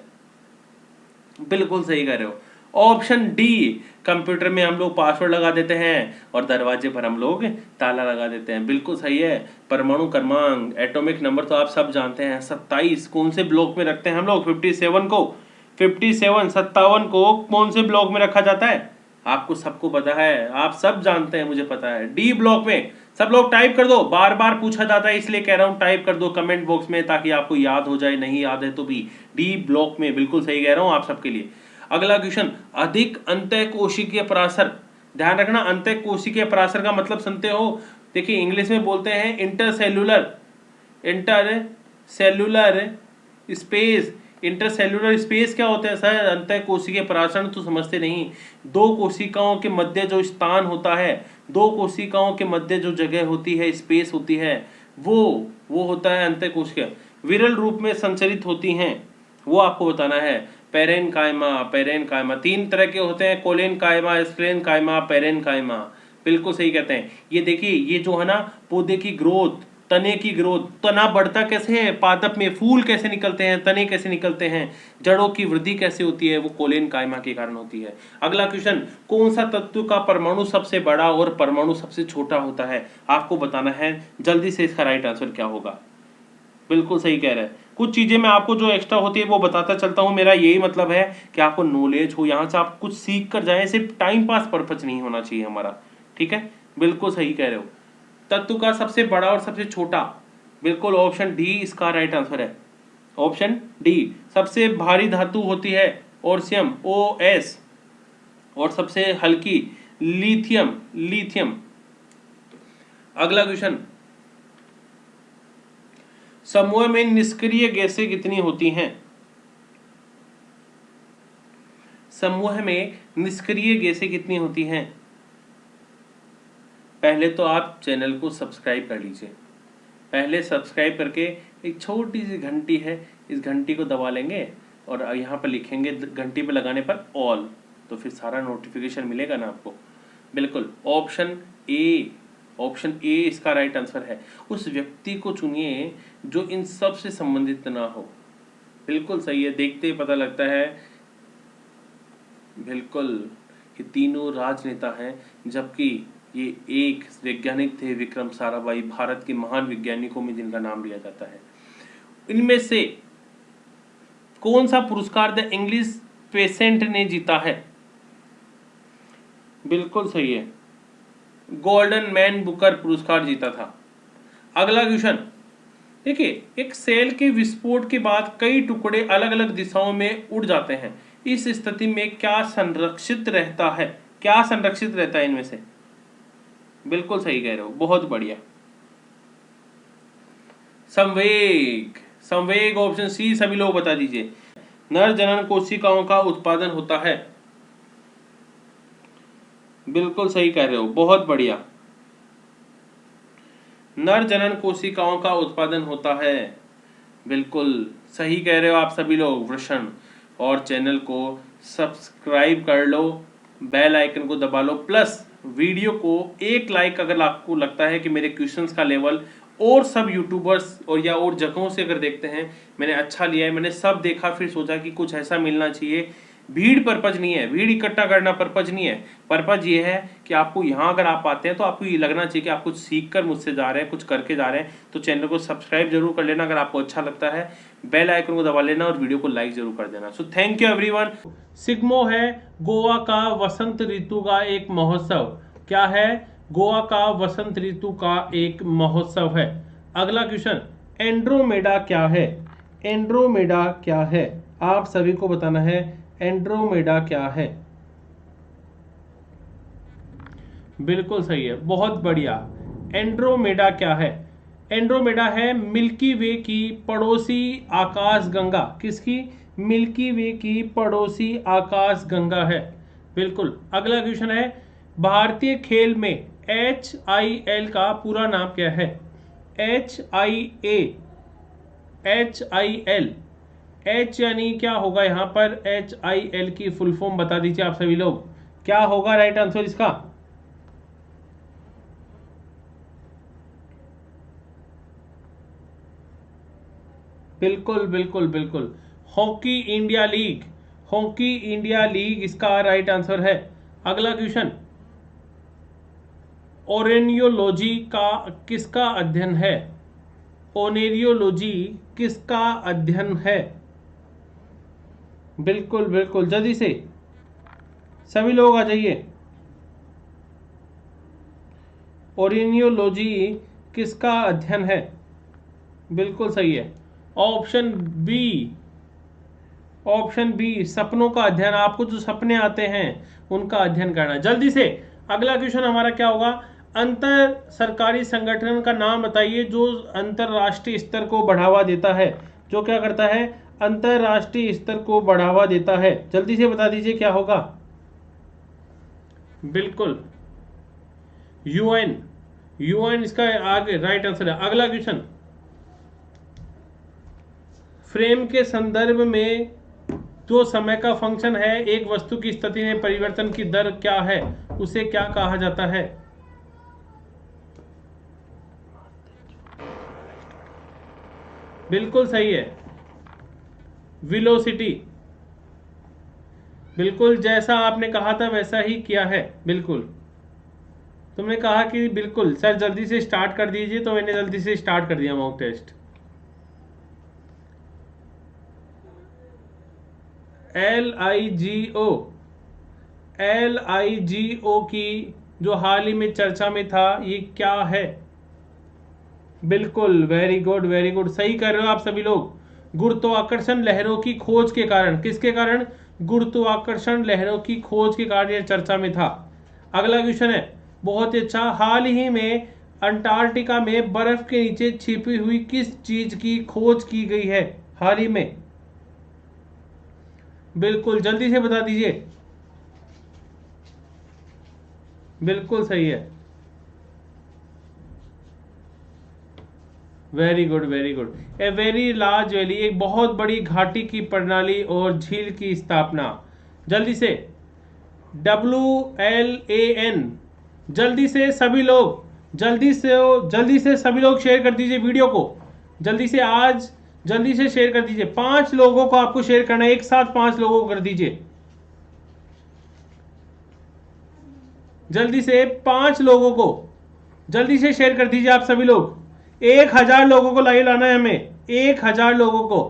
बिल्कुल सही कह रहे हो। ऑप्शन डी, कंप्यूटर में हम लोग पासवर्ड लगा देते हैं और दरवाजे पर हम लोग ताला लगा देते हैं। बिल्कुल सही है। परमाणु क्रमांक, एटॉमिक नंबर तो आप सब जानते हैं 27, कौन से ब्लॉक में रखते हैं हम लोग 57 को, 57 को कौन से ब्लॉक में रखा जाता है, आपको सबको पता है, आप सब जानते हैं, मुझे पता है, डी ब्लॉक में। सब लोग टाइप कर दो, बार बार पूछा जाता है इसलिए कह रहा हूं, टाइप कर दो कमेंट बॉक्स में ताकि आपको याद हो जाए, नहीं याद है तो भी डी ब्लॉक में। बिल्कुल सही कह रहा हूं आप सबके लिए। अगला क्वेश्चन, अधिक अंतःकोशिकीय परासर। ध्यान रखना, अंतःकोशिकीय परासर का मतलब सुनते हो, देखिए इंग्लिश में बोलते हैं इंटरसेल्यूलर स्पेस। इंटरसेल्यूलर स्पेस क्या होता है सर? अंतःकोशिकीय परासर तो समझते नहीं। दो कोशिकाओं के मध्य जो स्थान होता है, दो कोशिकाओं के मध्य जो जगह होती है, स्पेस होती है, वो होता है अंतःकोशिकीय। विरल रूप में संचरित होती हैं, वो आपको बताना है। पेरेनकाइमा 3 तरह के होते हैं, कोलेनकाइमा, स्क्लेनकाइमा, पेरेनकाइमा। बिल्कुल सही कहते हैं। ये देखिए, ये जो है ना पौधे की ग्रोथ, तने की ग्रोथ, तना बढ़ता कैसे है, पादप में फूल कैसे निकलते हैं, तने कैसे निकलते हैं, जड़ों की वृद्धि कैसे होती है, वो कोलेनकाइमा के कारण होती है। अगला क्वेश्चन, कौन सा तत्व का परमाणु सबसे बड़ा और परमाणु सबसे छोटा होता है, आपको बताना है। जल्दी से इसका राइट आंसर क्या होगा? बिल्कुल सही कह रहे हैं। कुछ चीजें मैं आपको जो एक्स्ट्रा होती है वो बताता चलता हूँ, मेरा यही मतलब है कि आपको नॉलेज हो, यहाँ से आप कुछ सीख कर जाए, सिर्फ टाइम पास पर्पज नहीं होना चाहिए हमारा, ठीक है। बिल्कुल सही कह रहे हो। तत्व का सबसे बड़ा और सबसे छोटा, बिल्कुल ऑप्शन डी इसका राइट आंसर है। Option D. सबसे भारी धातु होती है ओर्सियम, OS, और सबसे हल्की लिथियम। अगला क्वेश्चन, समूह में निष्क्रिय गैसें कितनी होती हैं? समूह में निष्क्रिय गैसें कितनी होती हैं? पहले तो आप चैनल को सब्सक्राइब कर लीजिए। पहले सब्सक्राइब करके एक छोटी सी घंटी है, इस घंटी को दबा लेंगे और यहाँ पर लिखेंगे, घंटी पे लगाने पर ऑल, तो फिर सारा नोटिफिकेशन मिलेगा ना आपको। बिल्कुल ऑप्शन ए इसका राइट आंसर है। उस व्यक्ति को चुनिए जो इन सब से संबंधित ना हो। बिल्कुल सही है, देखते ही पता लगता है। बिल्कुल, ये तीनों राजनेता हैं, जबकि ये एक वैज्ञानिक थे, विक्रम साराभाई, भारत के महान वैज्ञानिकों में जिनका नाम लिया जाता है। इनमें से कौन सा पुरस्कार द इंग्लिश पेसेंट ने जीता है? बिल्कुल सही है, गोल्डन मैन बुकर पुरस्कार जीता था। अगला क्वेश्चन, देखिए, एक सेल के विस्फोट के बाद कई टुकड़े अलग अलग दिशाओं में उड़ जाते हैं, इस स्थिति में क्या संरक्षित रहता है? क्या संरक्षित रहता है इनमें से? बिल्कुल सही कह रहे हो, बहुत बढ़िया। संवेग ऑप्शन सी, सभी लोग बता दीजिए। नर जनन कोशिकाओं का उत्पादन होता है। बिल्कुल सही कह रहे हो, बहुत बढ़िया। नर जनन कोशिकाओं का उत्पादन होता है, बिल्कुल सही कह रहे हो आप सभी लोग, वृषण। और चैनल को सब्सक्राइब कर लो, बेल आइकन को दबा लो, प्लस वीडियो को एक लाइक अगर आपको लगता है कि मेरे क्वेश्चंस का लेवल और सब यूट्यूबर्स और या और जगहों से अगर देखते हैं, मैंने अच्छा लिया है, मैंने सब देखा, फिर सोचा कि कुछ ऐसा मिलना चाहिए। भीड़ पर्पज नहीं है, भीड़ इकट्ठा करना पर्पज नहीं है। पर्पज ये है कि आपको यहाँ अगर आप आते हैं तो आपको ये लगना चाहिए कि आप कुछ सीख कर मुझसे जा रहे हैं, कुछ करके जा रहे हैं। तो चैनल को सब्सक्राइब जरूर कर लेना अगर आपको अच्छा लगता है, बेल आइकन को दबा लेना और वीडियो को लाइक जरूर कर देना। So thank you everyone. Shigmo है गोवा का वसंत ऋतु का एक महोत्सव। क्या है? गोवा का वसंत ऋतु का एक महोत्सव है। अगला क्वेश्चन, एंड्रोमेडा क्या है? एंड्रोमेडा क्या है? आप सभी को बताना है, एंड्रोमेडा क्या है? बिल्कुल सही है, बहुत बढ़िया। एंड्रोमेडा क्या है? एंड्रोमेडा है मिल्की वे की पड़ोसी आकाशगंगा। किसकी? मिल्की वे की पड़ोसी आकाशगंगा है। बिल्कुल। अगला क्वेश्चन है, भारतीय खेल में HIL का पूरा नाम क्या है? HIL H यानी क्या होगा यहाँ पर? HIL की फुल फॉर्म बता दीजिए आप सभी लोग, क्या होगा राइट आंसर इसका? बिल्कुल बिल्कुल बिल्कुल। Hockey India league, hockey India league इसका राइट आंसर है। अगला क्वेश्चन, ओरेनियोलॉजी का किसका अध्ययन है? ओनेरियोलॉजी किसका अध्ययन है? बिल्कुल बिल्कुल, जल्दी से सभी लोग आ जाइए। ओरेनियोलॉजी किसका अध्ययन है? बिल्कुल सही है, ऑप्शन बी। ऑप्शन बी, सपनों का अध्ययन। आपको जो सपने आते हैं उनका अध्ययन करना। जल्दी से अगला क्वेश्चन हमारा क्या होगा? अंतर सरकारी संगठन का नाम बताइए जो अंतरराष्ट्रीय स्तर को बढ़ावा देता है। जो क्या करता है? अंतरराष्ट्रीय स्तर को बढ़ावा देता है। जल्दी से बता दीजिए क्या होगा। बिल्कुल, यूएन। यूएन इसका आगे राइट आंसर है। अगला क्वेश्चन, फ्रेम के संदर्भ में जो समय का फंक्शन है एक वस्तु की स्थिति में परिवर्तन की दर क्या है, उसे क्या कहा जाता है? बिल्कुल सही है, वेलोसिटी। बिल्कुल, जैसा आपने कहा था वैसा ही किया है। बिल्कुल, तुमने कहा कि बिल्कुल सर जल्दी से स्टार्ट कर दीजिए, तो मैंने जल्दी से स्टार्ट कर दिया मॉक टेस्ट। LIGO, LIGO की जो हाल ही में चर्चा में था, ये क्या है? बिल्कुल, वेरी गुड वेरी गुड, सही कर रहे हो आप सभी लोग। गुरुत्वाकर्षण लहरों की खोज के कारण, किसके कारण? गुरुत्वाकर्षण लहरों की खोज के कारण यह चर्चा में था। अगला क्वेश्चन है बहुत ही अच्छा, हाल ही में अंटार्कटिका में बर्फ के नीचे छिपी हुई किस चीज की खोज की गई है हाल ही में? बिल्कुल, जल्दी से बता दीजिए। बिल्कुल सही है, very good very good. A very large valley, एक बहुत बड़ी घाटी की प्रणाली और झील की स्थापना। जल्दी से, WLAN। जल्दी से सभी लोग, जल्दी से सभी लोग शेयर कर दीजिए वीडियो को। जल्दी से आज जल्दी से शेयर कर दीजिए। 5 लोगों को आपको शेयर करना है, एक साथ 5 लोगों को कर दीजिए। जल्दी से 5 लोगों को जल्दी से शेयर कर दीजिए आप सभी लोग। 1000 लोगों को लाइव लाना है हमें, 1000 लोगों को।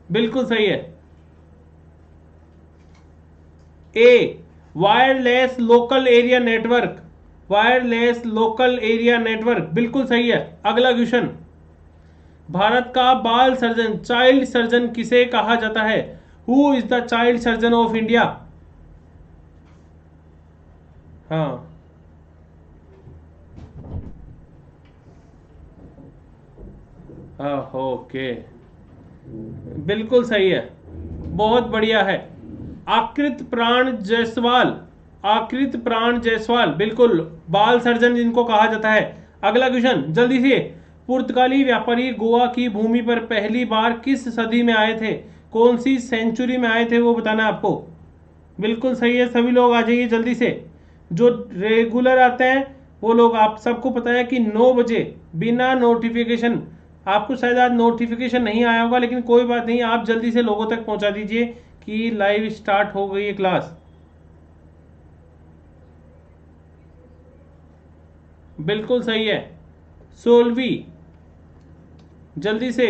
बिल्कुल सही है। A, wireless local area network, wireless local area network, बिल्कुल सही है। अगला क्वेश्चन, भारत का बाल सर्जन, चाइल्ड सर्जन किसे कहा जाता है? Who is the child surgeon of India? हाँ, ओके, बिल्कुल सही है, बहुत बढ़िया है। आकृत प्राण जायसवाल, आकृत प्राण जायसवाल, बिल्कुल बाल सर्जन जिनको कहा जाता है। अगला क्वेश्चन जल्दी से, पुर्तगाली व्यापारी गोवा की भूमि पर पहली बार किस सदी में आए थे? कौन सी सेंचुरी में आए थे वो बताना है आपको। बिल्कुल सही है, सभी लोग आ जाइए जल्दी से। जो रेगुलर आते हैं वो लोग, आप सबको पता है कि 9 बजे बिना नोटिफिकेशन, आपको शायद आज नोटिफिकेशन नहीं आया होगा, लेकिन कोई बात नहीं, आप जल्दी से लोगों तक पहुंचा दीजिए कि लाइव स्टार्ट हो गई है क्लास। बिल्कुल सही है, 16वीं। जल्दी से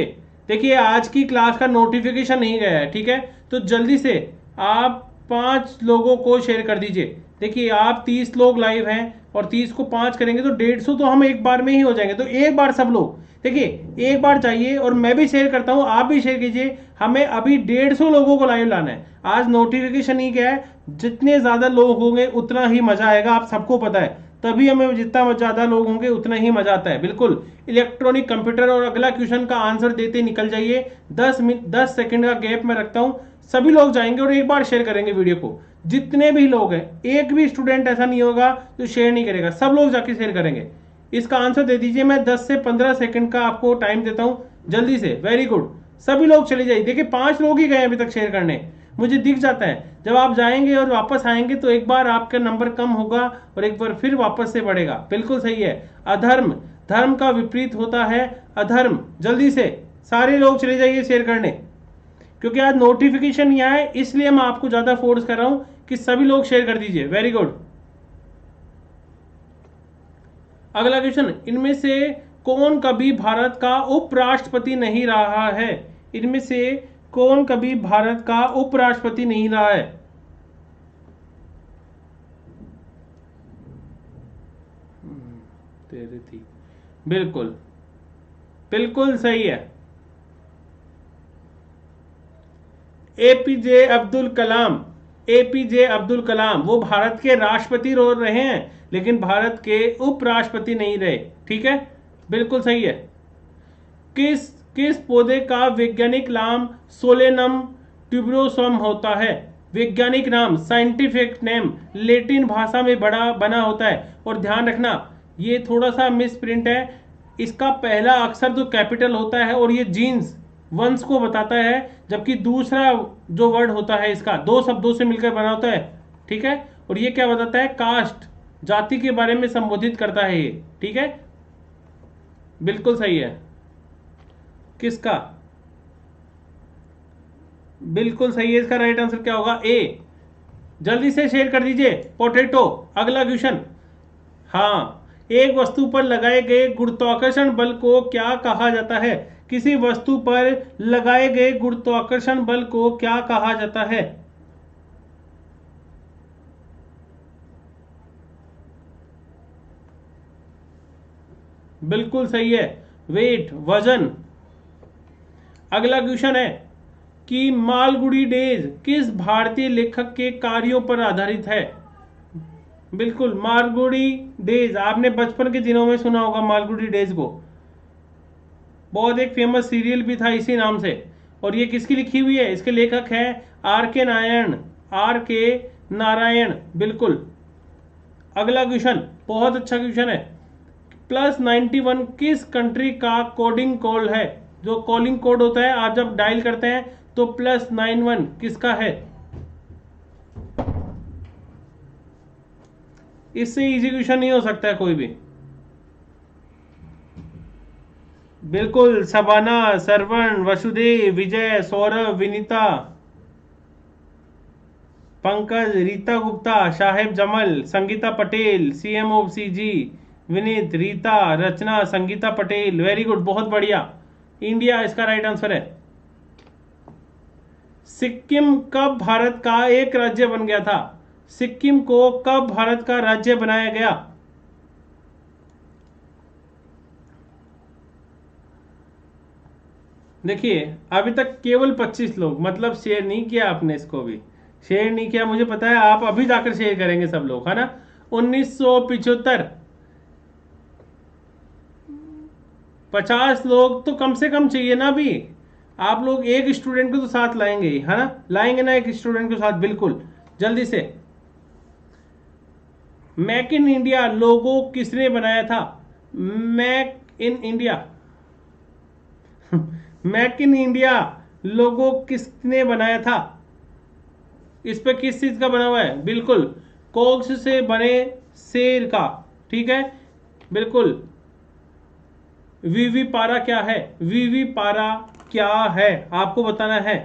देखिए, आज की क्लास का नोटिफिकेशन नहीं गया है, ठीक है? तो जल्दी से आप 5 लोगों को शेयर कर दीजिए। देखिए, आप 30 लोग लाइव हैं और 30 को 5 करेंगे तो 150 तो हम एक बार में ही हो जाएंगे। तो एक बार सब लोग देखिए, एक बार चाहिए, और मैं भी शेयर करता हूं, आप भी शेयर कीजिए। हमें अभी 150 लोगों को लाइव लाना है। आज नोटिफिकेशन नहीं गया है, जितने ज्यादा लोग होंगे उतना ही मजा आएगा, आप सबको पता है। तभी हमें जितना ज्यादा लोग होंगे उतना ही मजा आता है। बिल्कुल, इलेक्ट्रॉनिक कंप्यूटर। और अगला क्वेश्चन का आंसर देते निकल जाइए। 10 सेकंड का गैप में रखता हूं, सभी लोग जाएंगे और एक बार शेयर करेंगे वीडियो को। जितने भी लोग हैं, एक भी स्टूडेंट ऐसा नहीं होगा जो शेयर नहीं करेगा, सब लोग जाके शेयर करेंगे। इसका आंसर दे दीजिए। मैं 10 से 15 सेकंड का आपको टाइम देता हूं, जल्दी से। वेरी गुड, सभी लोग चले जाइए। देखिए, 5 लोग ही गए अभी तक शेयर करने, मुझे दिख जाता है। जब आप जाएंगे और वापस आएंगे तो एक बार आपका नंबर कम होगा और एक बार फिर वापस से बढ़ेगा। बिल्कुल सही है। अधर्म, धर्म का विपरीत होता है अधर्म। जल्दी से सारे लोग चले जाइए शेयर करने, क्योंकि आज नोटिफिकेशन नहीं आया है, इसलिए मैं आपको ज्यादा फोर्स कर रहा हूं कि सभी लोग शेयर कर दीजिए। Very good. अगला क्वेश्चन, इनमें से कौन कभी भारत का उपराष्ट्रपति नहीं रहा है? इनमें से कौन कभी भारत का उपराष्ट्रपति नहीं रहा है? तेरे थी, बिल्कुल बिल्कुल सही है। एपीजे अब्दुल कलाम, एपीजे अब्दुल कलाम वो भारत के राष्ट्रपति रहे हैं, लेकिन भारत के उपराष्ट्रपति नहीं रहे। ठीक है, बिल्कुल सही है। किस किस पौधे का वैज्ञानिक नाम सोलेनम ट्यूबरोसम होता है? वैज्ञानिक नाम, साइंटिफिक नेम लेटिन भाषा में बड़ा बना होता है। और ध्यान रखना, ये थोड़ा सा मिस प्रिंट है, इसका पहला अक्षर जो कैपिटल होता है और ये जीन्स वंश को बताता है, जबकि दूसरा जो वर्ड होता है इसका दो शब्दों से मिलकर बना होता है। ठीक है, और ये क्या बताता है? कास्ट, जाति के बारे में संबोधित करता है ये। ठीक है, बिल्कुल सही है। किसका? बिल्कुल सही है, इसका राइट आंसर क्या होगा? ए। जल्दी से शेयर कर दीजिए। पोटैटो। अगला क्वेश्चन, हाँ, एक वस्तु पर लगाए गए गुरुत्वाकर्षण बल को क्या कहा जाता है? किसी वस्तु पर लगाए गए गुरुत्वाकर्षण बल को क्या कहा जाता है? बिल्कुल सही है, वेट, वजन। अगला क्वेश्चन है कि मालगुडी डेज किस भारतीय लेखक के कार्यों पर आधारित है? बिल्कुल, मालगुडी डेज आपने बचपन के दिनों में सुना होगा मालगुडी डेज को, बहुत एक फेमस सीरियल भी था इसी नाम से। और ये किसकी लिखी हुई है? इसके लेखक हैं आर के नारायण। बिल्कुल। अगला क्वेश्चन बहुत अच्छा क्वेश्चन है, +91 किस कंट्री का कोडिंग कोड है? जो कॉलिंग कोड होता है आप जब डायल करते हैं तो +91 किसका है? इससे इजी क्वेश्चन नहीं हो सकता है कोई भी। बिल्कुल, सबाना, सरवण, वसुदेव, विजय, सौरभ, विनीता, पंकज, रीता गुप्ता, साहेब जमल, संगीता पटेल, CMOCG, विनीत, रीता, रचना, संगीता पटेल। वेरी गुड, बहुत बढ़िया। इंडिया इसका राइट आंसर है। सिक्किम कब भारत का एक राज्य बन गया था? सिक्किम को कब भारत का राज्य बनाया गया? देखिए, अभी तक केवल 25 लोग, मतलब शेयर नहीं किया आपने, इसको भी शेयर नहीं किया, मुझे पता है आप अभी जाकर शेयर करेंगे सब लोग, है ना। 1975। 50 लोग तो कम से कम चाहिए ना। अभी आप लोग एक स्टूडेंट को तो साथ लाएंगे ही, है ना, लाएंगे ना एक स्टूडेंट को साथ। बिल्कुल, जल्दी से। मेक इन इंडिया लोगो किसने बनाया था? Make in India make in India logo किसने बनाया था? इस पे किस चीज का बना हुआ है? बिल्कुल, कोक्स से बने शेर का। ठीक है, बिल्कुल। वीवी पारा क्या है? वीवी पारा क्या है आपको बताना है।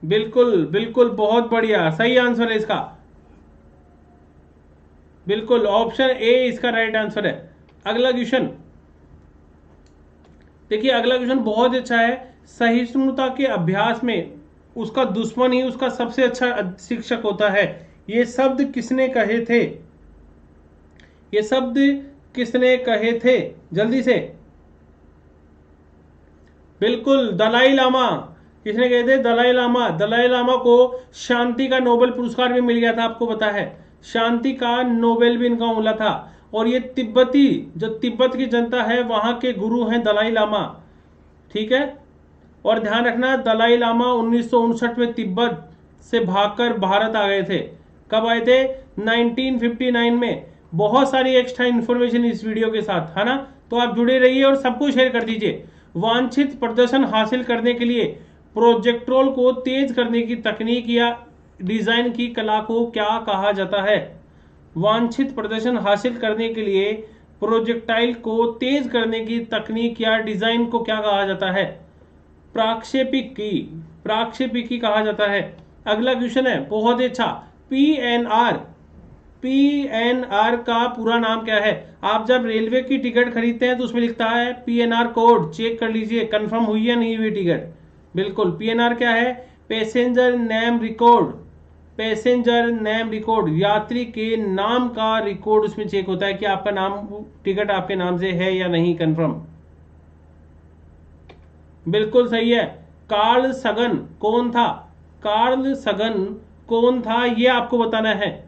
बिल्कुल बिल्कुल, बहुत बढ़िया, सही आंसर है इसका। बिल्कुल, ऑप्शन ए इसका राइट आंसर है। अगला क्वेश्चन देखिए, अगला क्वेश्चन बहुत अच्छा है। सहिष्णुता के अभ्यास में उसका दुश्मन ही उसका सबसे अच्छा शिक्षक होता है। ये शब्द किसने कहे थे? ये शब्द किसने कहे थे? जल्दी से। बिल्कुल, दलाई लामा। किसने कहे थे? दलाई लामा। दलाई लामा को शांति का नोबेल पुरस्कार भी मिल गया था, आपको पता है। शांति का नोबेल भी इनका मिला था। और ये तिब्बती, जो तिब्बत की जनता है वहां के गुरु हैं दलाई लामा। ठीक है, और ध्यान रखना, दलाई लामा 1959 में तिब्बत से भागकर भारत आ गए थे। कब आए थे? 1959 में। बहुत सारी एक्स्ट्रा इन्फॉर्मेशन इस वीडियो के साथ, है ना, तो आप जुड़े रहिए और सबको शेयर कर दीजिए। वांछित प्रदर्शन हासिल करने के लिए प्रोजेक्ट्रोल को तेज करने की तकनीक या डिजाइन की कला को क्या कहा जाता है? वांछित प्रदर्शन हासिल करने के लिए प्रोजेक्टाइल को तेज करने की तकनीक या डिजाइन को क्या कहा जाता है? प्रक्षेपिकी कहा जाता है। अगला क्वेश्चन है बहुत ही अच्छा। पीएनआर का पूरा नाम क्या है? आप जब रेलवे की टिकट खरीदते हैं तो उसमें लिखता है पीएनआर कोड, चेक कर लीजिए कंफर्म हुई है नहीं हुई टिकट। बिल्कुल, पीएनआर क्या है? Passenger name record. Passenger name record, यात्री के नाम का रिकॉर्ड उसमें चेक होता है कि आपका नाम, टिकट आपके नाम से है या नहीं, कंफर्म। बिल्कुल सही है। कार्ल सगन कौन था? कार्ल सगन कौन था ये आपको बताना है।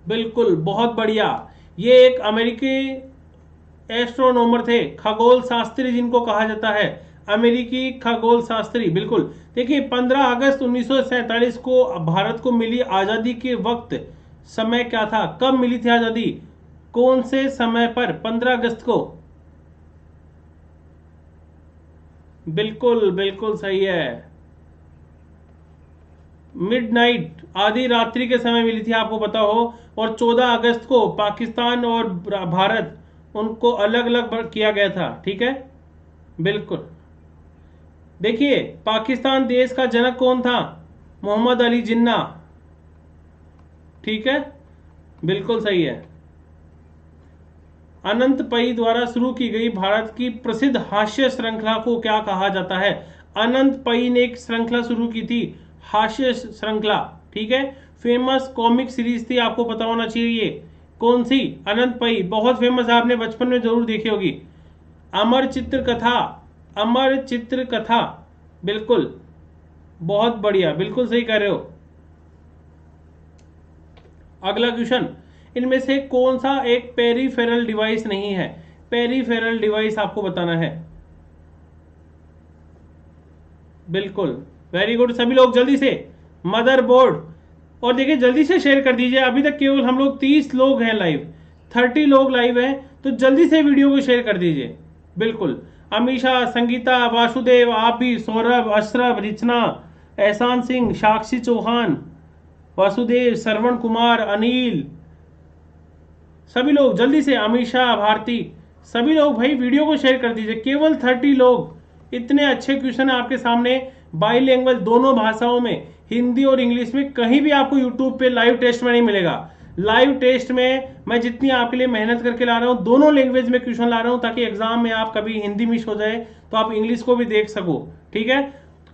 बिल्कुल, बहुत बढ़िया। ये एक अमेरिकी एस्ट्रोनॉमर थे, खगोल शास्त्री जिनको कहा जाता है, अमेरिकी खगोल शास्त्री। बिल्कुल, देखिए 15 अगस्त 1947 को भारत को मिली आज़ादी के वक्त समय क्या था? कब मिली थी आज़ादी? कौन से समय पर? 15 अगस्त को। बिल्कुल बिल्कुल सही है। मिडनाइट, आधी रात्रि के समय मिली थी, आपको पता हो। और 14 अगस्त को पाकिस्तान और भारत, उनको अलग अलग किया गया था। ठीक है, बिल्कुल। देखिए, पाकिस्तान देश का जनक कौन था? मोहम्मद अली जिन्ना। ठीक है, बिल्कुल सही है। अनंत पई द्वारा शुरू की गई भारत की प्रसिद्ध हास्य श्रृंखला को क्या कहा जाता है? अनंत पई ने एक श्रृंखला शुरू की थी, हास्य श्रृंखला। ठीक है, फेमस कॉमिक सीरीज थी, आपको पता होना चाहिए। कौन सी? अनंत पई, बहुत फेमस है, आपने बचपन में जरूर देखी होगी। अमर चित्र कथा, अमर चित्र कथा। बिल्कुल, बहुत बढ़िया, बिल्कुल सही कह रहे हो। अगला क्वेश्चन, इनमें से कौन सा एक पेरीफेरल डिवाइस नहीं है? पेरीफेरल डिवाइस आपको बताना है। बिल्कुल, वेरी गुड, सभी लोग जल्दी से। मदरबोर्ड। और देखिए जल्दी से शेयर कर दीजिए, अभी तक केवल हम लोग 30 लोग हैं लाइव, 30 लोग लाइव हैं, तो जल्दी से वीडियो को शेयर कर दीजिए। बिल्कुल, अमीषा, संगीता, वासुदेव, आप भी, सौरभ, अशरफ, रिचना, एहसान सिंह, साक्षी चौहान, वासुदेव, श्रवण कुमार, अनिल, सभी लोग जल्दी से, अमीषा, भारती, सभी लोग भाई वीडियो को शेयर कर दीजिए। केवल 30 लोग, इतने अच्छे क्वेश्चन है आपके सामने, बाईलैंग्वेज, दोनों भाषाओं में, हिंदी और इंग्लिश में। कहीं भी आपको यूट्यूब पे लाइव टेस्ट में नहीं मिलेगा। लाइव टेस्ट में मैं जितनी आपके लिए मेहनत करके ला रहा हूँ, दोनों लैंग्वेज में क्वेश्चन ला रहा हूँ, ताकि एग्जाम में आप कभी हिंदी मिस हो जाए तो आप इंग्लिश को भी देख सको। ठीक है,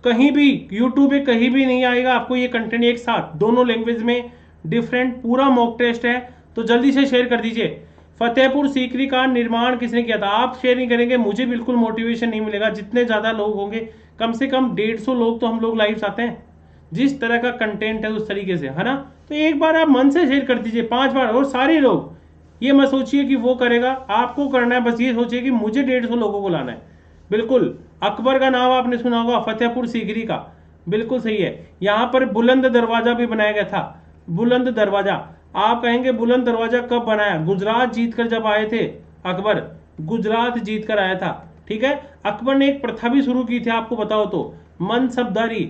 कहीं भी यूट्यूब पे कहीं भी नहीं आएगा आपको ये कंटेंट एक साथ, दोनों लैंग्वेज में डिफरेंट पूरा मॉक टेस्ट है। तो जल्दी से शेयर कर दीजिए। फतेहपुर सीकरी का निर्माण किसने किया था? आप शेयर नहीं करेंगे, मुझे बिल्कुल मोटिवेशन नहीं मिलेगा। जितने ज्यादा लोग होंगे, कम से कम 150 लोग तो हम लोग लाइव आते हैं, जिस तरह का कंटेंट है उस तरीके से, है ना। तो एक बार आप मन से शेयर कर दीजिए, 5 बार। और सारे लोग, ये मत सोचिए कि वो करेगा, आपको करना है। बस ये सोचिए कि मुझे 150 लोगों को लाना है। बिल्कुल, अकबर का नाम आपने सुना होगा, फतेहपुर सीकरी का। बिल्कुल सही है। यहाँ पर बुलंद दरवाजा भी बनाया गया था, बुलंद दरवाजा। आप कहेंगे बुलंद दरवाजा कब बनाया? गुजरात जीतकर जब आए थे अकबर, गुजरात जीतकर आया था। ठीक है, अकबर ने एक प्रथा भी शुरू की थी, आपको बताओ तो, मनसबदारी।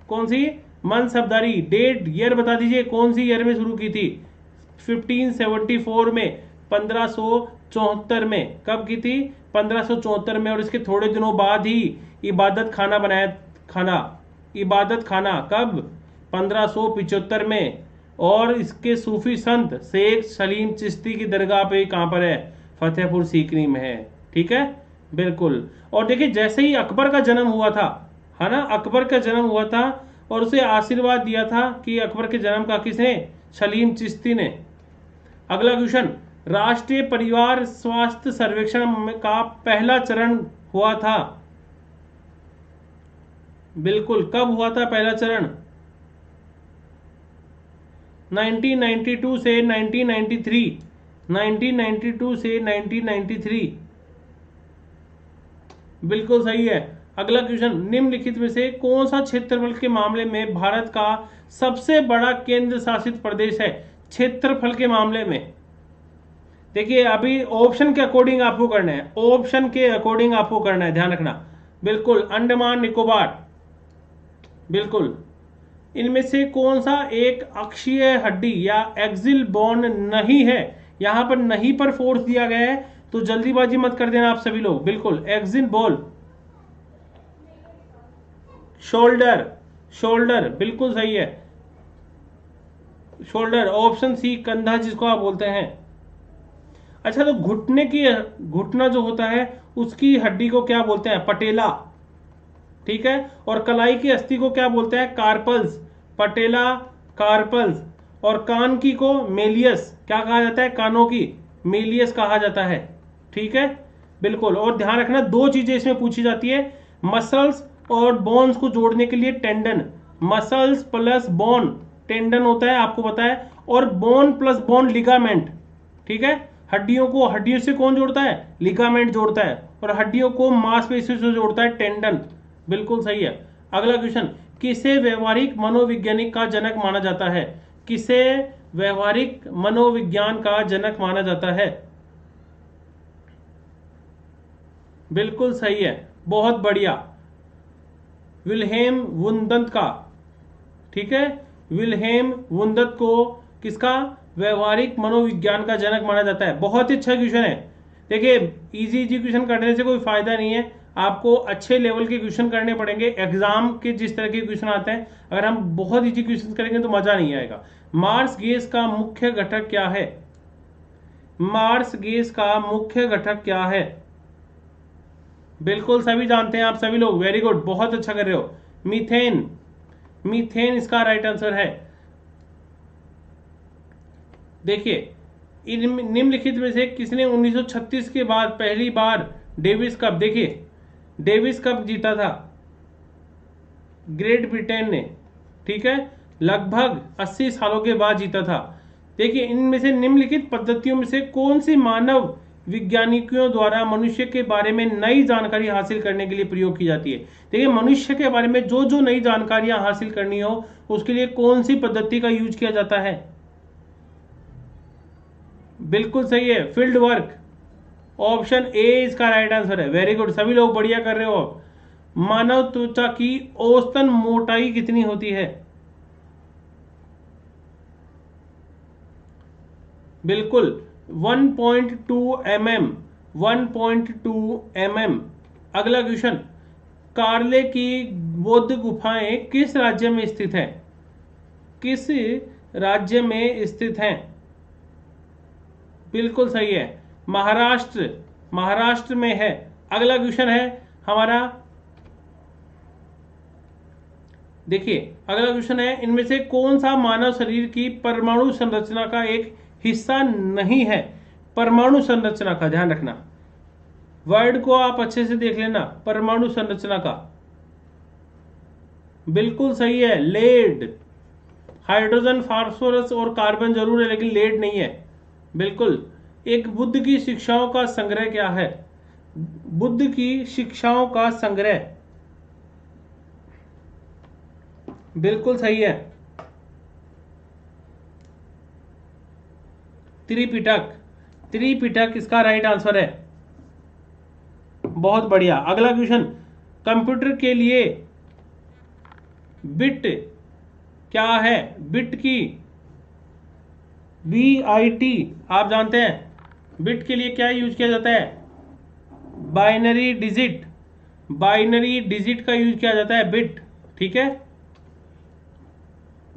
कौन सी? मनसबदारी। डेट, ईयर बता दीजिए, कौन सी ईयर में शुरू की थी? 1574 में, 1574 में। कब की थी? 1574 में। और इसके थोड़े दिनों बाद ही इबादत खाना बनाया, खाना, इबादत खाना। कब? 1575 में। और इसके सूफी संत शेख सलीम चिश्ती की दरगाह पे कहाँ पर है? फतेहपुर सीकरी में है। ठीक है, बिल्कुल। और देखिए जैसे ही अकबर का जन्म हुआ था, है ना, अकबर का जन्म हुआ था, और उसे आशीर्वाद दिया था कि अकबर के जन्म का, किसने? सलीम चिश्ती ने। अगला क्वेश्चन, राष्ट्रीय परिवार स्वास्थ्य सर्वेक्षण का पहला चरण हुआ था? बिल्कुल, कब हुआ था पहला चरण? 1992 से 1993, 1992 से 1993। बिल्कुल सही है। अगला क्वेश्चन, निम्नलिखित में से कौन सा क्षेत्रफल के मामले में भारत का सबसे बड़ा केंद्र शासित प्रदेश है? क्षेत्रफल के मामले में देखिए, अभी ऑप्शन के अकॉर्डिंग आपको करना है, ऑप्शन के अकॉर्डिंग आपको करना है, ध्यान रखना। बिल्कुल, अंडमान निकोबार। बिल्कुल, इनमें से कौन सा एक अक्षीय हड्डी या एक्सिल बोन नहीं है? यहां पर नहीं पर फोर्स दिया गया है, तो जल्दीबाजी मत कर देना आप सभी लोग। बिल्कुल एक्सिल बोन, शोल्डर, शोल्डर बिल्कुल सही है, शोल्डर। ऑप्शन सी कंधा जिसको आप बोलते हैं। अच्छा, तो घुटने की, घुटना जो होता है उसकी हड्डी को क्या बोलते हैं? पटेला, ठीक है। और कलाई की अस्थि को क्या बोलते हैं? कार्पल्स, पटेला, कार्पल्स। और कान की को मेलियस, क्या कहा जाता है? कानों की मेलियस कहा जाता है, ठीक है। बिल्कुल। और ध्यान रखना, दो चीजें इसमें पूछी जाती है, मसल्स और बोन्स को जोड़ने के लिए tendon. Muscles plus bone tendon होता है, आपको पता है। और बोन प्लस बोन लिगामेंट, ठीक है। हड्डियों को हड्डियों से कौन जोड़ता है? लिगामेंट जोड़ता है। और हड्डियों को मांसपेशियों से जोड़ता है टेंडन। बिल्कुल सही है। अगला क्वेश्चन, किसे व्यवहारिक मनोवैज्ञानिक का जनक माना जाता है? किसे व्यवहारिक मनोविज्ञान का जनक माना जाता है? बिल्कुल सही है, बहुत बढ़िया, विल्हेम वुंदंत का, ठीक है। विल्हेम वुंदंत को किसका? व्यवहारिक मनोविज्ञान का जनक माना जाता है। बहुत ही अच्छा क्वेश्चन है। देखिए, इजी इजी क्वेश्चन करने से कोई फायदा नहीं है, आपको अच्छे लेवल के क्वेश्चन करने पड़ेंगे। एग्जाम के जिस तरह के क्वेश्चन आते हैं, अगर हम बहुत इजी क्वेश्चन करेंगे तो मजा नहीं आएगा। मार्स गैस का मुख्य घटक क्या है? मार्स गैस का मुख्य घटक क्या है? बिल्कुल सभी जानते हैं आप सभी लोग, वेरी गुड, बहुत अच्छा कर रहे हो। मीथेन, मीथेन इसका राइट आंसर है। देखिए, इन निम्नलिखित में से किसने 1936 के बाद पहली बार डेविस कप, देखिए डेविस कप जीता था? ग्रेट ब्रिटेन ने, ठीक है, लगभग 80 सालों के बाद जीता था। देखिए, इनमें से निम्नलिखित पद्धतियों में से कौन सी मानव वैज्ञानिकों द्वारा मनुष्य के बारे में नई जानकारी हासिल करने के लिए प्रयोग की जाती है? देखिए, मनुष्य के बारे में जो जो नई जानकारियां हासिल करनी हो उसके लिए कौन सी पद्धति का यूज किया जाता है? बिल्कुल सही है, फील्ड वर्क। ऑप्शन ए इसका राइट आंसर है, वेरी गुड, सभी लोग बढ़िया कर रहे हो। मानव त्वचा की औसतन मोटाई कितनी होती है? बिल्कुल 1.2 mm, 1.2 mm। अगला क्वेश्चन, कार्ले की बौद्ध गुफाएं किस राज्य में स्थित है? किस राज्य में स्थित हैं? बिल्कुल सही है, महाराष्ट्र, महाराष्ट्र में है। अगला क्वेश्चन है हमारा, देखिए अगला क्वेश्चन है, इनमें से कौन सा मानव शरीर की परमाणु संरचना का एक हिस्सा नहीं है? परमाणु संरचना का ध्यान रखना, वर्ड को आप अच्छे से देख लेना, परमाणु संरचना का। बिल्कुल सही है, लेड। हाइड्रोजन, फास्फोरस और कार्बन जरूर है लेकिन लेड नहीं है। बिल्कुल। एक बुद्ध की शिक्षाओं का संग्रह क्या है? बुद्ध की शिक्षाओं का संग्रह, बिल्कुल सही है, त्रिपिटक, त्रिपिटक इसका राइट आंसर है। बहुत बढ़िया। अगला क्वेश्चन, कंप्यूटर के लिए बिट क्या है? बिट की, BIT, आप जानते हैं बिट के लिए क्या यूज किया जाता है? बाइनरी डिजिट, बाइनरी डिजिट का यूज किया जाता है बिट, ठीक है।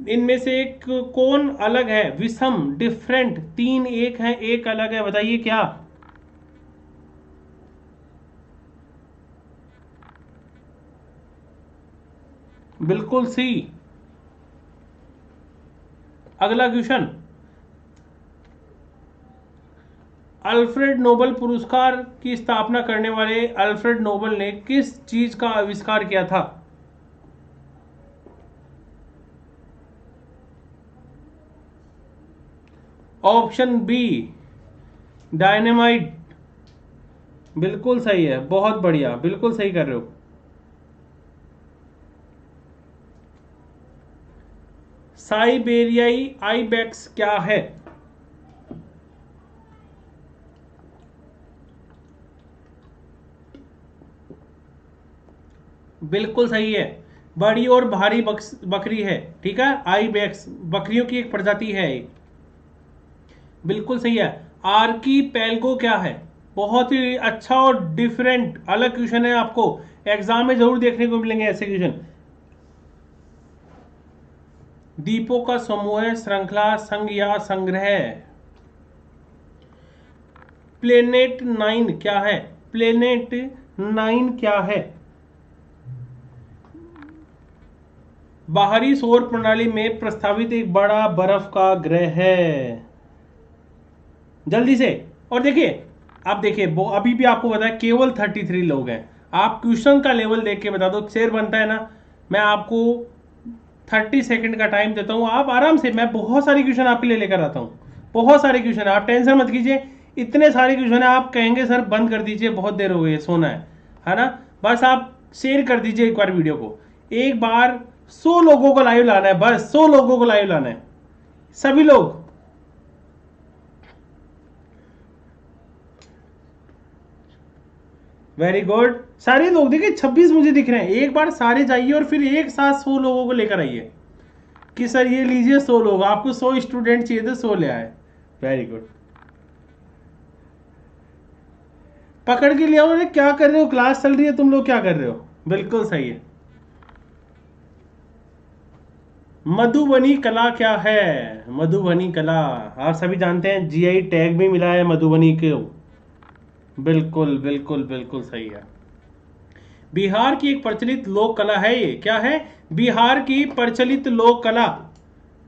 इनमें से एक कौन अलग है? विषम, डिफरेंट, तीन एक है, एक अलग है, बताइए क्या? बिल्कुल सी। अगला क्वेश्चन, अल्फ्रेड नोबेल पुरस्कार की स्थापना करने वाले अल्फ्रेड नोबेल ने किस चीज का आविष्कार किया था? Option B, dynamite. बिल्कुल सही है, बहुत बढ़िया, बिल्कुल सही कर रहे हो। साइबेरियाई आइबेक्स क्या है? बिल्कुल सही है, बड़ी और भारी बकरी है, ठीक है, आइबेक्स बकरियों की एक प्रजाति है एक। बिल्कुल सही है। आर्कीपेलगो क्या है? बहुत ही अच्छा और डिफरेंट अलग क्वेश्चन है, आपको एग्जाम में जरूर देखने को मिलेंगे ऐसे क्वेश्चन। द्वीपों का समूह है, श्रृंखला, संघ या संग्रह। प्लेनेट 9 क्या है? प्लेनेट 9 क्या है? बाहरी सौर प्रणाली में प्रस्तावित एक बड़ा बर्फ का ग्रह है। जल्दी से। और देखिए, आप देखिए अभी भी आपको पता है केवल 33 लोग हैं। आप क्वेश्चन का लेवल देख के बता दो, शेर बनता है ना। मैं आपको 30 सेकंड का टाइम देता हूँ, आप आराम से, मैं बहुत सारे क्वेश्चन आपके लिए लेकर आता हूँ, बहुत सारे क्वेश्चन है, आप टेंशन मत कीजिए। इतने सारे क्वेश्चन है, आप कहेंगे सर बंद कर दीजिए, बहुत देर हो गई है, सोना है ना। बस आप शेयर कर दीजिए एक बार वीडियो को। एक बार 100 लोगों को लाइव लाना है, बस 100 लोगों को लाइव लाना है, सभी लोग। वेरी गुड, सारे लोग देखिए 26 मुझे दिख रहे हैं। एक बार सारे जाइए और फिर एक साथ 100 लोगों को लेकर आइए कि सर ये लीजिए 100 लोग, आपको 100 स्टूडेंट चाहिए थे, 100 ले आए। वेरी गुड, पकड़ के लिया। उन्होंने क्या कर रहे हो, क्लास चल रही है, तुम लोग क्या कर रहे हो? बिल्कुल सही है। मधुबनी कला क्या है? मधुबनी कला आप सभी जानते हैं, जीआई टैग भी मिला है मधुबनी को। बिल्कुल बिल्कुल बिल्कुल सही है। बिहार की एक प्रचलित लोक कला है, ये क्या है? बिहार की प्रचलित लोक कला।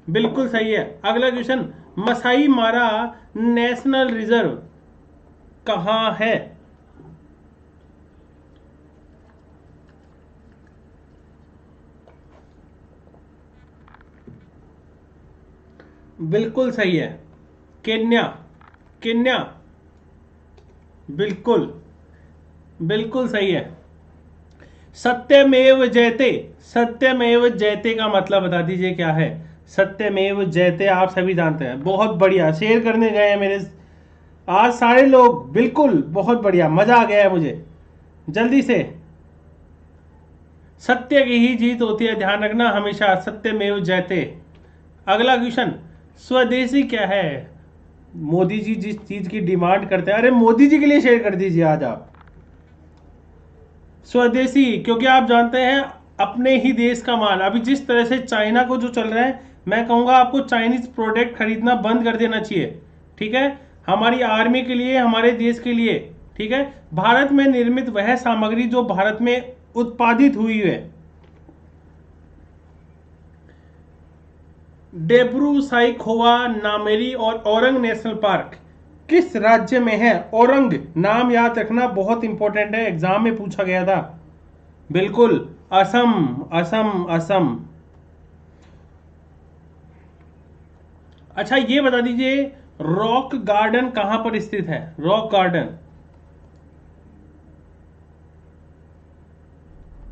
बिल्कुल सही है। अगला क्वेश्चन, मसाई मारा नेशनल रिजर्व कहां है? बिल्कुल सही है, केन्या। केन्या, बिल्कुल बिल्कुल सही है। सत्यमेव जयते, सत्यमेव जयते का मतलब बता दीजिए क्या है? सत्यमेव जयते आप सभी जानते हैं। बहुत बढ़िया, शेयर करने गए हैं मेरे आज सारे लोग, बिल्कुल बहुत बढ़िया, मजा आ गया है मुझे। जल्दी से। सत्य की ही जीत होती है, ध्यान रखना हमेशा, सत्यमेव जयते। अगला क्वेश्चन, स्वदेशी क्या है? मोदी जी जिस चीज की डिमांड करते हैं, अरे मोदी जी के लिए शेयर कर दीजिए आज आप। स्वदेशी, क्योंकि आप जानते हैं अपने ही देश का माल, अभी जिस तरह से चाइना को जो चल रहा है, मैं कहूंगा आपको चाइनीज प्रोडक्ट खरीदना बंद कर देना चाहिए, ठीक है, हमारी आर्मी के लिए, हमारे देश के लिए, ठीक है। भारत में निर्मित वह सामग्री जो भारत में उत्पादित हुई है। डेब्रू साइखोवा, नामेरी और औरंग नेशनल पार्क किस राज्य में है? औरंग नाम याद रखना, बहुत इंपॉर्टेंट है, एग्जाम में पूछा गया था। बिल्कुल, असम, असम, असम। अच्छा ये बता दीजिए, रॉक गार्डन कहां पर स्थित है? रॉक गार्डन,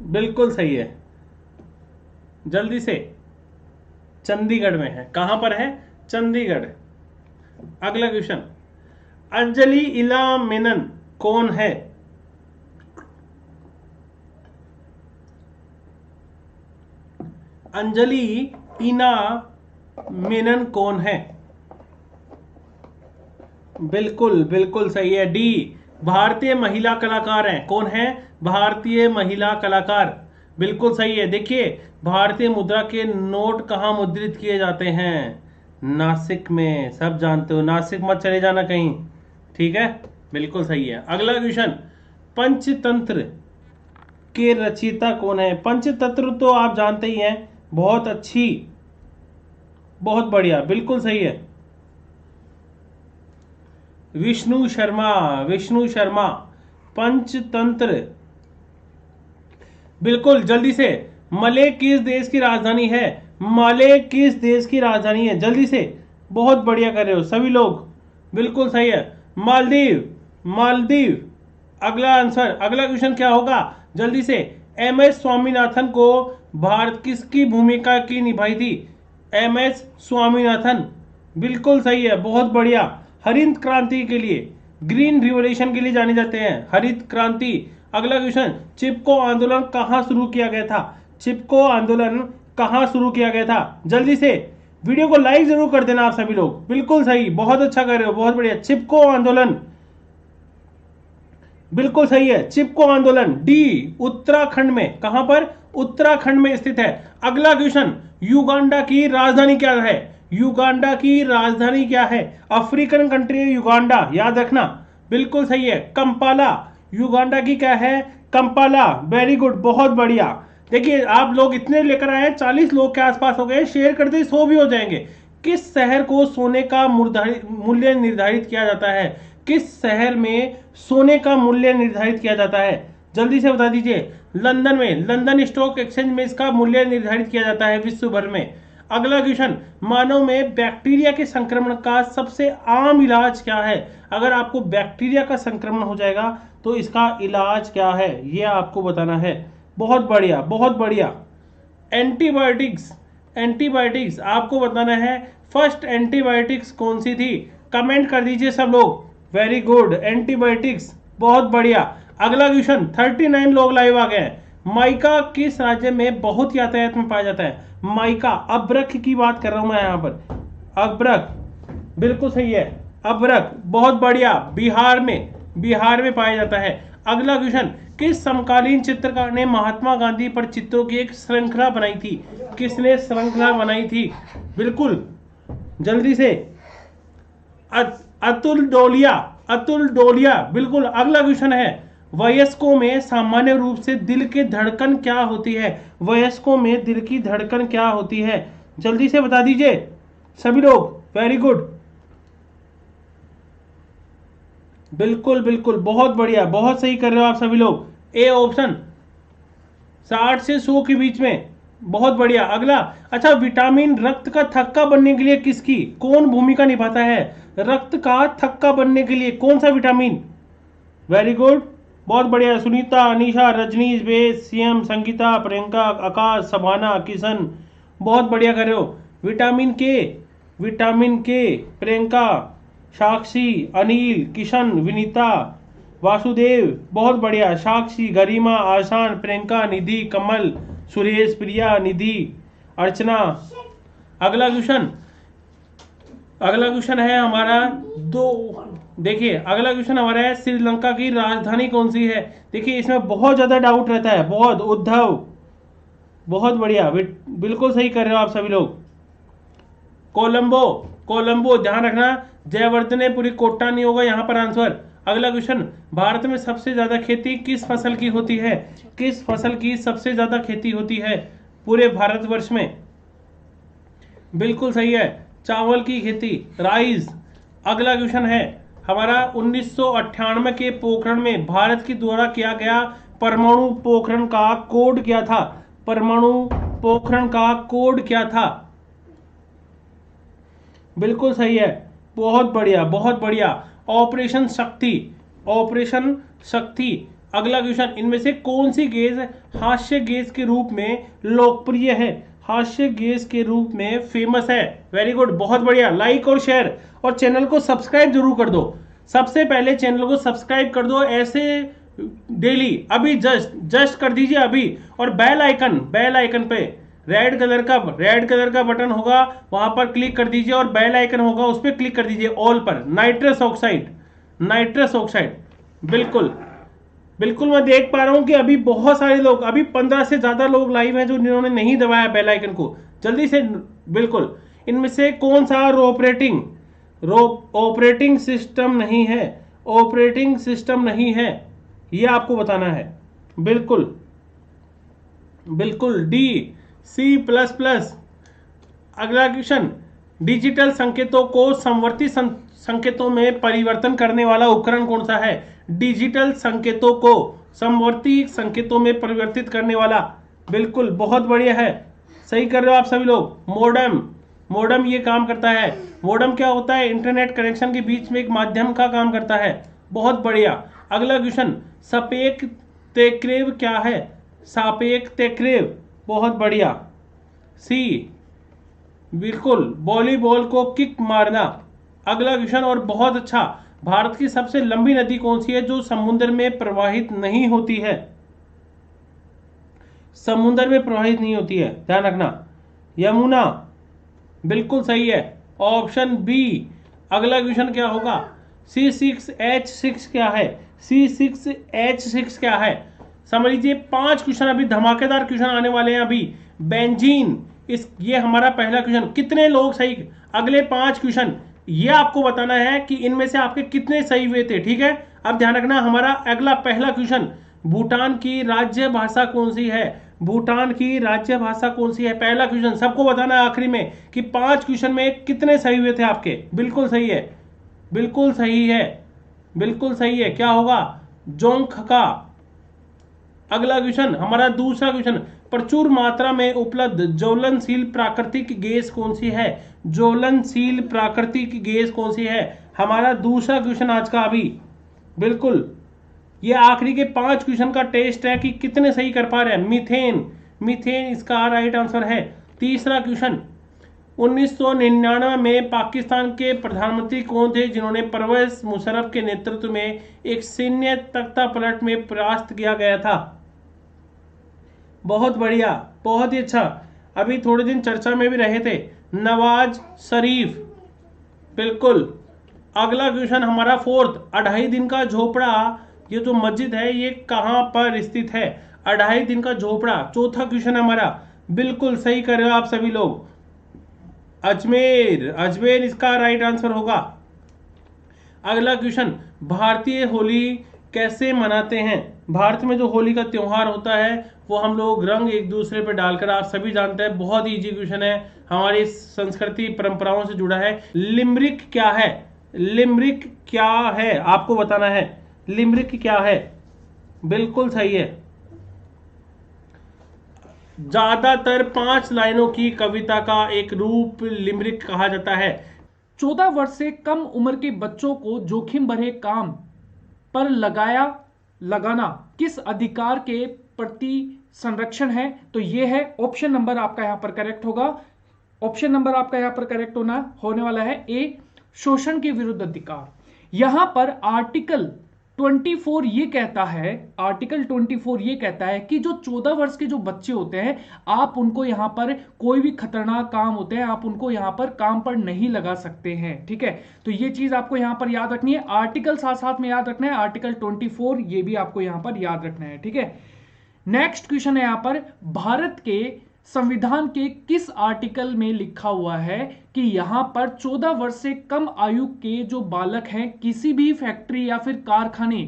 बिल्कुल सही है, जल्दी से। चंडीगढ़ में है। कहां पर है? चंडीगढ़। अगला क्वेश्चन, अंजलि इला मेनन कौन है? अंजलि इना मेनन कौन है? बिल्कुल बिल्कुल सही है, डी, भारतीय महिला कलाकार हैं। कौन है? भारतीय महिला कलाकार, बिल्कुल सही है। देखिए, भारतीय मुद्रा के नोट कहाँ मुद्रित किए जाते हैं? नासिक में, सब जानते हो, नासिक मत चले जाना कहीं, ठीक है, बिल्कुल सही है। अगला क्वेश्चन, पंचतंत्र के रचयिता कौन है? पंचतंत्र तो आप जानते ही हैं, बहुत अच्छी, बहुत बढ़िया, बिल्कुल सही है, विष्णु शर्मा, विष्णु शर्मा। पंचतंत्र, बिल्कुल, जल्दी से। मले किस देश की राजधानी है? मले किस देश की राजधानी है? जल्दी से, बहुत बढ़िया कर रहे हो सभी लोग, बिल्कुल सही है, मालदीव, मालदीव। अगला आंसर, अगला क्वेश्चन क्या होगा? जल्दी से। एम एस स्वामीनाथन को भारत किसकी भूमिका की निभाई थी? एम एस स्वामीनाथन, बिल्कुल सही है, बहुत बढ़िया। हरित क्रांति के लिए, ग्रीन रिवोल्यूशन के लिए जाने जाते हैं, हरित क्रांति। अगला क्वेश्चन, चिपको आंदोलन कहां शुरू किया गया था? चिपको आंदोलन कहां शुरू किया गया था? जल्दी से वीडियो को लाइक जरूर कर देना आप सभी लोग। बिल्कुल सही, बहुत अच्छा कर रहे हो, बहुत बढ़िया। चिपको आंदोलन बिल्कुल सही है। चिपको आंदोलन डी उत्तराखंड में, कहां पर? उत्तराखंड में स्थित है। अगला क्वेश्चन, युगांडा की राजधानी क्या है? युगांडा की राजधानी क्या है? अफ्रीकन कंट्री युगांडा, याद रखना। बिल्कुल सही है, कंपाला। युगांडा की क्या है? कंपाला। वेरी गुड, बहुत बढ़िया। देखिए आप लोग इतने लेकर आए हैं, 40 लोग के आसपास हो गए, शेयर करते 100 भी हो जाएंगे। किस शहर को सोने का मूल्य निर्धारित किया जाता है? किस शहर में सोने का मूल्य निर्धारित किया जाता है? जल्दी से बता दीजिए। लंदन में, लंदन स्टॉक एक्सचेंज में इसका मूल्य निर्धारित किया जाता है विश्व भर में। अगला क्वेश्चन, मानव में बैक्टीरिया के संक्रमण का सबसे आम इलाज क्या है? अगर आपको बैक्टीरिया का संक्रमण हो जाएगा तो इसका इलाज क्या है, यह आपको बताना है। बहुत बढ़िया, बहुत बढ़िया। एंटीबायोटिक्स, एंटीबायोटिक्स आपको बताना है। फर्स्ट एंटीबायोटिक्स कौन सी थी? कमेंट कर दीजिए सब लोग। वेरी गुड, एंटीबायोटिक्स, बहुत बढ़िया। अगला क्वेश्चन, 39 लोग लाइव आ गए हैं। माइका किस राज्य में बहुत यातायात में पाया जाता है? माइका, अब्रक की बात कर रहा हूं मैं यहां पर। अब्रक, बिल्कुल सही है, अब्रक, बहुत बढ़िया। बिहार में पाया जाता है। अगला क्वेश्चन, किस समकालीन चित्रकार ने महात्मा गांधी पर चित्रों की एक श्रृंखला बनाई थी? किसने श्रृंखला बनाई थी? बिल्कुल, जल्दी से। अतुल डोलिया, अतुल डोलिया, बिल्कुल। अगला क्वेश्चन है, वयस्कों में सामान्य रूप से दिल की धड़कन क्या होती है? वयस्कों में दिल की धड़कन क्या होती है? जल्दी से बता दीजिए सभी लोग। वेरी गुड, बिल्कुल बिल्कुल, बहुत बढ़िया, बहुत सही कर रहे हो आप सभी लोग। ए ऑप्शन, 60 से 100 के बीच में, बहुत बढ़िया। अगला, अच्छा, विटामिन रक्त का थक्का बनने के लिए किसकी कौन भूमिका निभाता है? रक्त का थक्का बनने के लिए कौन सा विटामिन? वेरी गुड, बहुत बढ़िया। सुनीता, अनीशा, रजनीश, बेस, सीएम, संगीता, प्रियंका, आकाश, सभाना, किशन, बहुत बढ़िया कर रहे हो। विटामिन के, विटामिन के, प्रियंका, साक्षी, अनिल, किशन, विनीता, वासुदेव, बहुत बढ़िया। साक्षी, गरिमा, आसान, प्रियंका, निधि, कमल, सुरेश, प्रिया, निधि, अर्चना। अगला क्वेश्चन, अगला क्वेश्चन है हमारा देखिए अगला क्वेश्चन हमारा है, श्रीलंका की राजधानी कौन सी है? देखिए इसमें बहुत ज्यादा डाउट रहता है, बहुत। उद्धव, बहुत बढ़िया, बिल्कुल सही कर रहे हो आप सभी लोग। कोलंबो, कोलंबो, ध्यान रखना, जयवर्धनेपुरी कोट्टा नहीं होगा यहां पर आंसर। अगला क्वेश्चन, भारत में सबसे ज्यादा खेती किस फसल की होती है? किस फसल की सबसे ज्यादा खेती होती है पूरे भारतवर्ष में? बिल्कुल सही है, चावल की खेती, राइस। अगला क्वेश्चन है हमारा, 1998 के पोखरण में भारत के द्वारा किया गया परमाणु पोखरण का कोड क्या था? परमाणु पोखरण का कोड क्या था? बिल्कुल सही है, बहुत बढ़िया, बहुत बढ़िया। ऑपरेशन शक्ति, ऑपरेशन शक्ति। अगला क्वेश्चन, इनमें से कौन सी गैस हास्य गैस के रूप में लोकप्रिय है? हास्य गैस के रूप में फेमस है। वेरी गुड, बहुत बढ़िया। लाइक और शेयर और चैनल को सब्सक्राइब जरूर कर दो। सबसे पहले चैनल को सब्सक्राइब कर दो, ऐसे डेली, अभी जस्ट कर दीजिए अभी। और बेल आइकन पे रेड कलर का बटन होगा, वहां पर क्लिक कर दीजिए और बेल आइकन होगा उस पर क्लिक कर दीजिए, ऑल पर। नाइट्रस ऑक्साइड, नाइट्रस ऑक्साइड, बिल्कुल बिल्कुल। मैं देख पा रहा हूं कि अभी बहुत सारे लोग, अभी 15 से ज्यादा लोग लाइव हैं जिन्होंने नहीं दबाया बेल आइकन को, जल्दी से। बिल्कुल, इनमें से कौन सा ऑपरेटिंग सिस्टम नहीं है? ऑपरेटिंग सिस्टम नहीं है, यह आपको बताना है। बिल्कुल बिल्कुल, डी, C++। अगला क्वेश्चन, डिजिटल संकेतों को समवर्ती संकेतों में परिवर्तन करने वाला उपकरण कौन सा है? डिजिटल संकेतों को समवर्ती संकेतों में परिवर्तित करने वाला, बिल्कुल, बहुत बढ़िया है, सही कर रहे हो आप सभी लोग। मोडेम, मोडेम ये काम करता है। मोडेम क्या होता है? इंटरनेट कनेक्शन के बीच में एक माध्यम का काम करता है, बहुत बढ़िया। अगला क्वेश्चन, सापेक्ष तक्रेव क्या है? सापेक्ष तक्रेव, बहुत बढ़िया। सी, बिल्कुल, वॉलीबॉल को किक मारना। अगला क्वेश्चन, और बहुत अच्छा, भारत की सबसे लंबी नदी कौन सी है जो समुद्र में प्रवाहित नहीं होती है? समुद्र में प्रवाहित नहीं होती है, ध्यान रखना। यमुना बिल्कुल सही है, ऑप्शन बी। अगला क्वेश्चन क्या होगा, C6H6 क्या है, C6H6 क्या है? समझ लीजिए 5 क्वेश्चन अभी धमाकेदार क्वेश्चन आने वाले हैं अभी। बेंजीन, ये हमारा पहला क्वेश्चन, कितने लोग सही, अगले 5 क्वेश्चन ये आपको बताना है कि इनमें से आपके कितने सही हुए थे, ठीक है। अब ध्यान रखना, हमारा अगला पहला क्वेश्चन, भूटान की राज्य भाषा कौन सी है? भूटान की राज्य भाषा कौन सी है? पहला क्वेश्चन सबको बताना है आखिरी में कि 5 क्वेश्चन में कितने सही हुए थे आपके। बिल्कुल सही है, बिल्कुल सही है, बिल्कुल सही है। क्या होगा? जोंगखा। अगला क्वेश्चन, हमारा दूसरा क्वेश्चन, प्रचुर मात्रा में उपलब्ध ज्वलनशील प्राकृतिक गैस कौन सी है? ज्वलनशील प्राकृतिक गैस कौन सी है? हमारा दूसरा क्वेश्चन आज का अभी। बिल्कुल, ये आखिरी के 5 क्वेश्चन का टेस्ट है कि कितने सही कर पा रहे हैं। मीथेन, मीथेन इसका राइट आंसर है। तीसरा क्वेश्चन, 1999 में पाकिस्तान के प्रधानमंत्री कौन थे जिन्होंने परवेज मुशर्रफ के नेतृत्व में एक सैन्य तख्ता पलट में परास्त किया गया था? बहुत बढ़िया, बहुत ही अच्छा। अभी थोड़े दिन चर्चा में भी रहे थे, नवाज शरीफ। बिल्कुल। अगला क्वेश्चन हमारा फोर्थ, 2.5 दिन का झोपड़ा, ये जो मस्जिद है ये कहाँ पर स्थित है? 2.5 दिन का झोपड़ा, चौथा क्वेश्चन हमारा। बिल्कुल सही कर रहे हो आप सभी लोग, अजमेर, अजमेर इसका राइट आंसर होगा। अगला क्वेश्चन, भारतीय होली कैसे मनाते हैं? भारत में जो होली का त्योहार होता है वो हम लोग रंग एक दूसरे पर डालकर, आप सभी जानते हैं, बहुत इजी क्वेश्चन है, हमारी संस्कृति परंपराओं से जुड़ा है। लिमरिक क्या है? लिमरिक क्या है आपको बताना है, लिमरिक क्या है? बिल्कुल सही है। ज्यादातर 5 लाइनों की कविता का एक रूप लिमरिक कहा जाता है। 14 वर्ष से कम उम्र के बच्चों को जोखिम भरे काम पर लगाना किस अधिकार के प्रति संरक्षण है? तो ये है ऑप्शन नंबर आपका यहां पर करेक्ट होगा। ऑप्शन नंबर आपका यहां पर करेक्ट होने वाला है ए, शोषण के विरुद्ध अधिकार। यहां पर आर्टिकल 24 ये कहता है, आर्टिकल 24 ये कहता है कि जो 14 वर्ष के जो बच्चे होते हैं, आप उनको यहां पर कोई भी खतरनाक काम होते हैं आप उनको यहां पर काम पर नहीं लगा सकते हैं, ठीक है। तो ये चीज आपको यहां पर याद रखनी है, आर्टिकल साथ साथ में याद रखना है, आर्टिकल 24 ये भी आपको यहां पर याद रखना है, ठीक है। नेक्स्ट क्वेश्चन है यहां पर, भारत के संविधान के किस आर्टिकल में लिखा हुआ है कि यहां पर 14 वर्ष से कम आयु के जो बालक हैं किसी भी फैक्ट्री या फिर कारखाने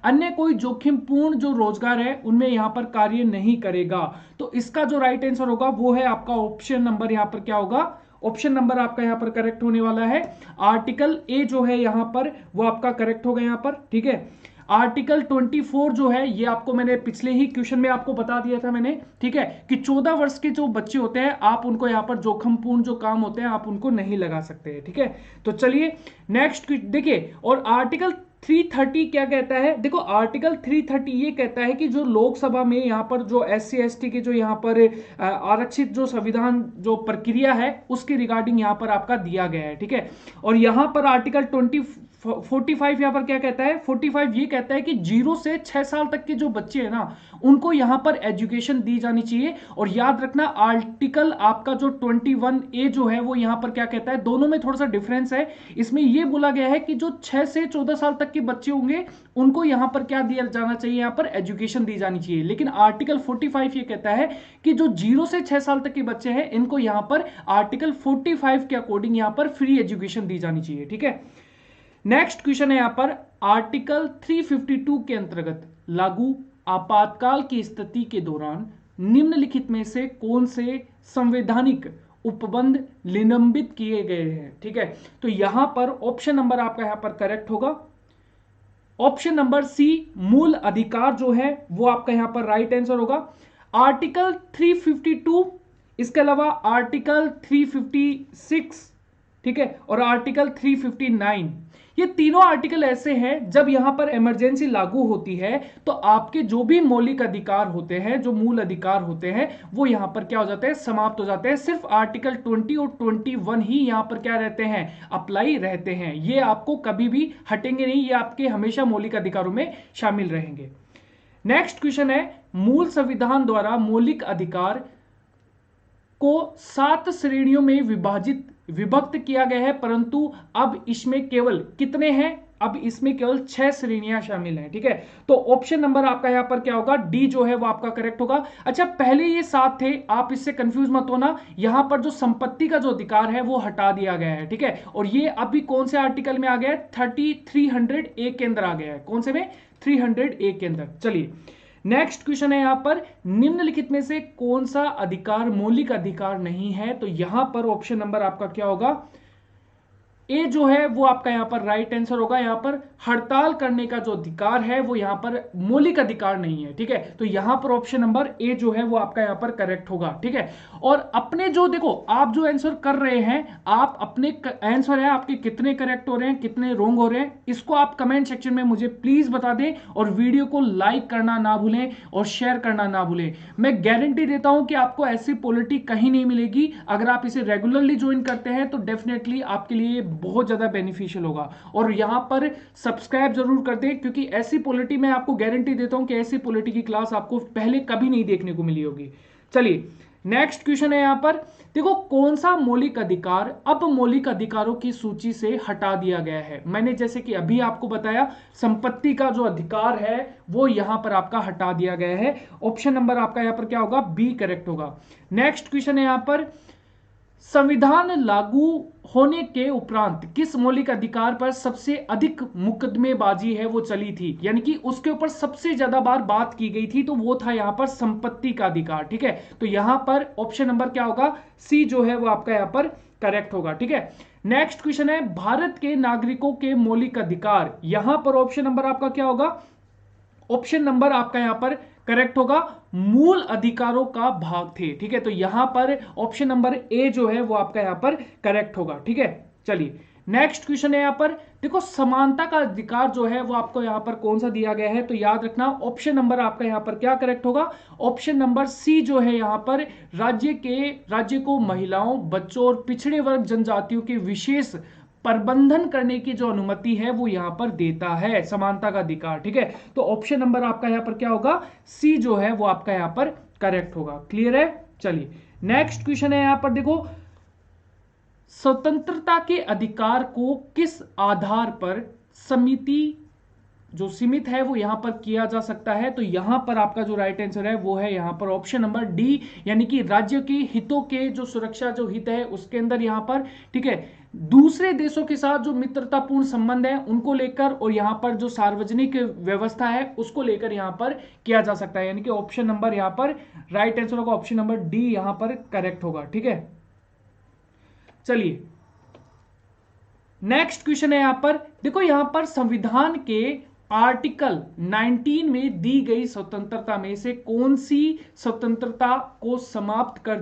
अन्य कोई जोखिमपूर्ण जो रोजगार है उनमें यहां पर कार्य नहीं करेगा? तो इसका जो राइट आंसर होगा वो है आपका ऑप्शन नंबर, यहां पर क्या होगा, ऑप्शन नंबर आपका यहां पर करेक्ट होने वाला है। आर्टिकल ए जो है यहां पर वो आपका करेक्ट होगा यहां पर, ठीक है। आर्टिकल 24 जो है ये आपको मैंने पिछले ही क्वेश्चन में आपको बता दिया था मैंने, ठीक है, कि 14 वर्ष के जो बच्चे होते हैं आप उनको यहां पर जोखिमपूर्ण जो काम होते हैं आप उनको नहीं लगा सकते हैं, ठीक है। तो चलिए नेक्स्ट देखिए, और आर्टिकल 330 क्या कहता है? देखो आर्टिकल 330 ये कहता है कि जो लोकसभा में यहाँ पर जो SC ST के जो यहाँ पर आरक्षित जो संविधान जो प्रक्रिया है उसके रिगार्डिंग यहाँ पर आपका दिया गया है, ठीक है। और यहाँ पर आर्टिकल 45 यहाँ पर क्या कहता है? 45 ये कहता है कि 0 से 6 साल तक के जो बच्चे हैं ना उनको यहाँ पर एजुकेशन दी जानी चाहिए। और याद रखना आर्टिकल आपका जो 21A जो है वो यहाँ पर क्या कहता है, दोनों में थोड़ा सा डिफरेंस है। इसमें ये बोला गया है कि जो 6 से 14 साल तक के बच्चे होंगे उनको यहाँ पर क्या दिया जाना चाहिए, यहाँ पर एजुकेशन दी जानी चाहिए। लेकिन आर्टिकल 45 ये कहता है कि जो 0 से 6 साल तक के बच्चे हैं इनको यहाँ पर आर्टिकल 45 के अकॉर्डिंग यहाँ पर फ्री एजुकेशन दी जानी चाहिए, ठीक है। नेक्स्ट क्वेश्चन है यहां पर, आर्टिकल 352 के अंतर्गत लागू आपातकाल की स्थिति के दौरान निम्नलिखित में से कौन से संवैधानिक उपबंध निलंबित किए गए हैं, ठीक है। तो यहां पर ऑप्शन नंबर आपका यहां पर करेक्ट होगा, ऑप्शन नंबर सी, मूल अधिकार जो है वो आपका यहां पर राइट आंसर होगा। आर्टिकल 352, इसके अलावा आर्टिकल 356, ठीक है, और आर्टिकल 359, ये तीनों आर्टिकल ऐसे हैं जब यहां पर इमरजेंसी लागू होती है तो आपके जो भी मौलिक अधिकार होते हैं, जो मूल अधिकार होते हैं, वो यहां पर क्या हो जाते हैं, समाप्त हो जाते हैं। सिर्फ आर्टिकल 20 और 21 ही यहां पर क्या रहते हैं, अप्लाई रहते हैं। ये आपको कभी भी हटेंगे नहीं, ये आपके हमेशा मौलिक अधिकारों में शामिल रहेंगे। नेक्स्ट क्वेश्चन है, मूल संविधान द्वारा मौलिक अधिकार को 7 श्रेणियों में विभक्त किया गया है, परंतु अब इसमें केवल कितने हैं? अब इसमें केवल 6 श्रेणियां शामिल हैं। ठीक है, तो ऑप्शन नंबर आपका यहां पर क्या होगा? डी जो है वो आपका करेक्ट होगा। अच्छा, पहले ये 7 थे, आप इससे कंफ्यूज मत होना। यहां पर जो संपत्ति का जो अधिकार है वो हटा दिया गया है। ठीक है, और ये अभी कौन से आर्टिकल में आ गया है? 300A के अंदर आ गया है। कौन से में? 300A के अंदर। चलिए, नेक्स्ट क्वेश्चन है यहां पर, निम्नलिखित में से कौन सा अधिकार मौलिक अधिकार नहीं है? तो यहां पर ऑप्शन नंबर आपका क्या होगा? ए जो है वो आपका यहां पर राइट आंसर होगा। यहां पर हड़ताल करने का जो अधिकार है वो यहां पर मौलिक अधिकार नहीं है। ठीक है, तो यहां पर ऑप्शन नंबर ए जो है वो आपका यहां पर करेक्ट होगा। ठीक है, और अपने जो देखो, आप जो आंसर कर रहे हैं, आप अपने आंसर है आपके कितने करेक्ट हो रहे हैं, कितने रोंग हो रहे हैं, इसको आप कमेंट सेक्शन में मुझे प्लीज बता दें, और वीडियो को लाइक करना ना भूलें और शेयर करना ना भूलें। मैं गारंटी देता हूं कि आपको ऐसी पॉलिटी कहीं नहीं मिलेगी। अगर आप इसे रेगुलरली ज्वाइन करते हैं तो डेफिनेटली आपके लिए बहुत ज्यादा बेनिफिशियल होगा। और यहां पर सब्सक्राइब जरूर कर दें, क्योंकि ऐसी पॉलिटी मैं आपको गारंटी देता हूं कि ऐसी पॉलिटी की क्लास आपको पहले कभी नहीं देखने को मिली होगी। चलिए, नेक्स्ट क्वेश्चन है यहां पर, देखो कौन सा मौलिक अधिकार अब मौलिक अधिकारों की सूची से हटा दिया गया है? मैंने जैसे कि अभी आपको बताया, संपत्ति का जो अधिकार है वो यहां पर आपका हटा दिया गया है। ऑप्शन नंबर आपका यहां पर क्या होगा? बी करेक्ट होगा। नेक्स्ट क्वेश्चन है यहां पर, संविधान लागू होने के उपरांत किस मौलिक अधिकार पर सबसे अधिक मुकदमेबाजी है वो चली थी, यानी कि उसके ऊपर सबसे ज्यादा बार बात की गई थी? तो वो था यहां पर संपत्ति का अधिकार। ठीक है, तो यहां पर ऑप्शन नंबर क्या होगा? सी जो है वो आपका यहां पर करेक्ट होगा। ठीक है, नेक्स्ट क्वेश्चन है, भारत के नागरिकों के मौलिक अधिकार, यहां पर ऑप्शन नंबर आपका क्या होगा? ऑप्शन नंबर आपका यहां पर करेक्ट होगा, मूल अधिकारों का भाग थे। ठीक है, तो यहां पर ऑप्शन नंबर ए जो है वो आपका यहां पर करेक्ट होगा। ठीक है, चलिए नेक्स्ट क्वेश्चन है यहां पर, देखो समानता का अधिकार जो है वो आपको यहां पर कौन सा दिया गया है? तो याद रखना, ऑप्शन नंबर आपका यहां पर क्या करेक्ट होगा? ऑप्शन नंबर सी जो है यहां पर राज्य को महिलाओं, बच्चों और पिछड़े वर्ग जनजातियों के विशेष प्रबंधन करने की जो अनुमति है वो यहां पर देता है, समानता का अधिकार। ठीक है, तो ऑप्शन नंबर आपका यहां पर क्या होगा? सी जो है वो आपका यहां पर करेक्ट होगा। क्लियर है? चलिए नेक्स्ट क्वेश्चन है यहां पर, देखो स्वतंत्रता के अधिकार को किस आधार पर समिति जो सीमित है वो यहां पर किया जा सकता है? तो यहां पर आपका जो राइट आंसर है वो है यहां पर ऑप्शन नंबर डी, यानी कि राज्य के हितों के जो सुरक्षा जो हित है उसके अंदर यहां पर। ठीक है, दूसरे देशों के साथ जो मित्रतापूर्ण संबंध है उनको लेकर, और यहां पर जो सार्वजनिक व्यवस्था है उसको लेकर यहां पर किया जा सकता है, यानी कि ऑप्शन नंबर यहां पर राइट आंसर होगा, ऑप्शन नंबर डी यहां पर करेक्ट होगा। ठीक है, चलिए नेक्स्ट क्वेश्चन है यहां पर, देखो यहां पर संविधान के आर्टिकल 19 में दी गई स्वतंत्रता में से कौन सी स्वतंत्रता को समाप्त कर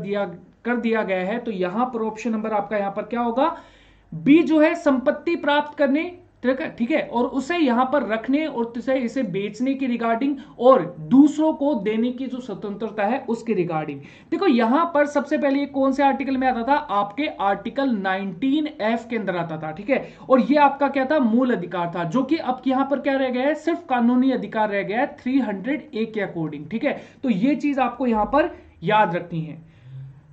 दिया गया है? तो यहां पर ऑप्शन नंबर आपका यहां पर क्या होगा? बी जो है संपत्ति प्राप्त करने, ठीक है, और उसे यहां पर रखने और इसे बेचने की रिगार्डिंग, और दूसरों को देने की जो स्वतंत्रता है उसके रिगार्डिंग। देखो यहां पर सबसे पहले ये कौन से आर्टिकल में आता था? आपके आर्टिकल 19F के अंदर आता था। ठीक है, और ये आपका क्या था? मूल अधिकार था, जो कि अब यहां पर क्या रह गया है? सिर्फ कानूनी अधिकार रह गया है 300A के अकॉर्डिंग। ठीक है, तो ये चीज आपको यहां पर याद रखनी है।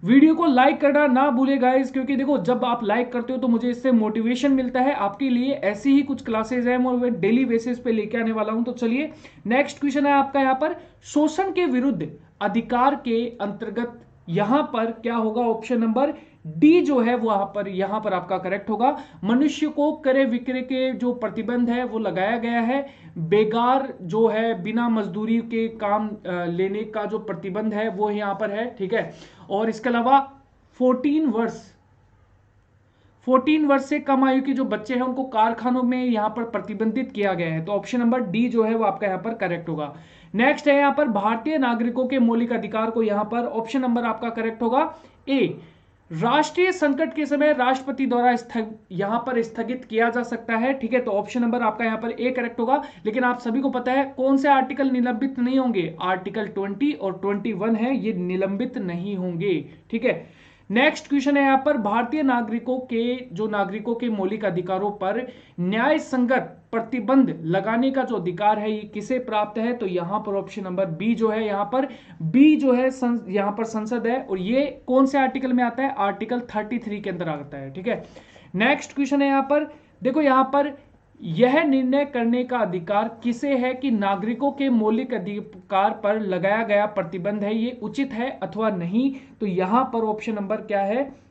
वीडियो को लाइक करना ना भूले गाइस, क्योंकि देखो जब आप लाइक करते हो तो मुझे इससे मोटिवेशन मिलता है। आपके लिए ऐसी ही कुछ क्लासेस हैं मैं डेली बेसिस पे लेके आने वाला हूं। तो चलिए नेक्स्ट क्वेश्चन है आपका यहां पर, शोषण के विरुद्ध अधिकार के अंतर्गत यहां पर क्या होगा? ऑप्शन नंबर डी जो है वो यहां पर आपका करेक्ट होगा। मनुष्य को क्रय विक्रय के जो प्रतिबंध है वो लगाया गया है। बेगार जो है बिना मजदूरी के काम लेने का जो प्रतिबंध है वो यहां पर है। ठीक है, और इसके अलावा 14 वर्ष से कम आयु के जो बच्चे हैं उनको कारखानों में यहां पर प्रतिबंधित किया गया है। तो ऑप्शन नंबर डी जो है वो आपका यहां पर करेक्ट होगा। नेक्स्ट है यहां पर, भारतीय नागरिकों के मौलिक अधिकार को यहां पर ऑप्शन नंबर आपका करेक्ट होगा ए, राष्ट्रीय संकट के समय राष्ट्रपति द्वारा यहां पर स्थगित किया जा सकता है। ठीक है, तो ऑप्शन नंबर आपका यहां पर ए करेक्ट होगा। लेकिन आप सभी को पता है कौन से आर्टिकल निलंबित नहीं होंगे? आर्टिकल 20 और 21 है, ये निलंबित नहीं होंगे। ठीक है, नेक्स्ट क्वेश्चन है यहां पर, भारतीय नागरिकों के मौलिक अधिकारों पर न्याय संगत प्रतिबंध लगाने का जो अधिकार है ये किसे प्राप्त है? तो यहां पर ऑप्शन नंबर बी जो है, यहां पर बी जो है यहां पर संसद है, और ये कौन से आर्टिकल में आता है? आर्टिकल 33 के अंदर आता है। ठीक है, नेक्स्ट क्वेश्चन है यहां पर, देखो यहां पर यह निर्णय करने का अधिकार किसे है कि नागरिकों के मौलिक अधिकार पर लगाया गया प्रतिबंध है ये उचित है अथवा नहीं? तो यहां पर ऑप्शन नंबर क्या है?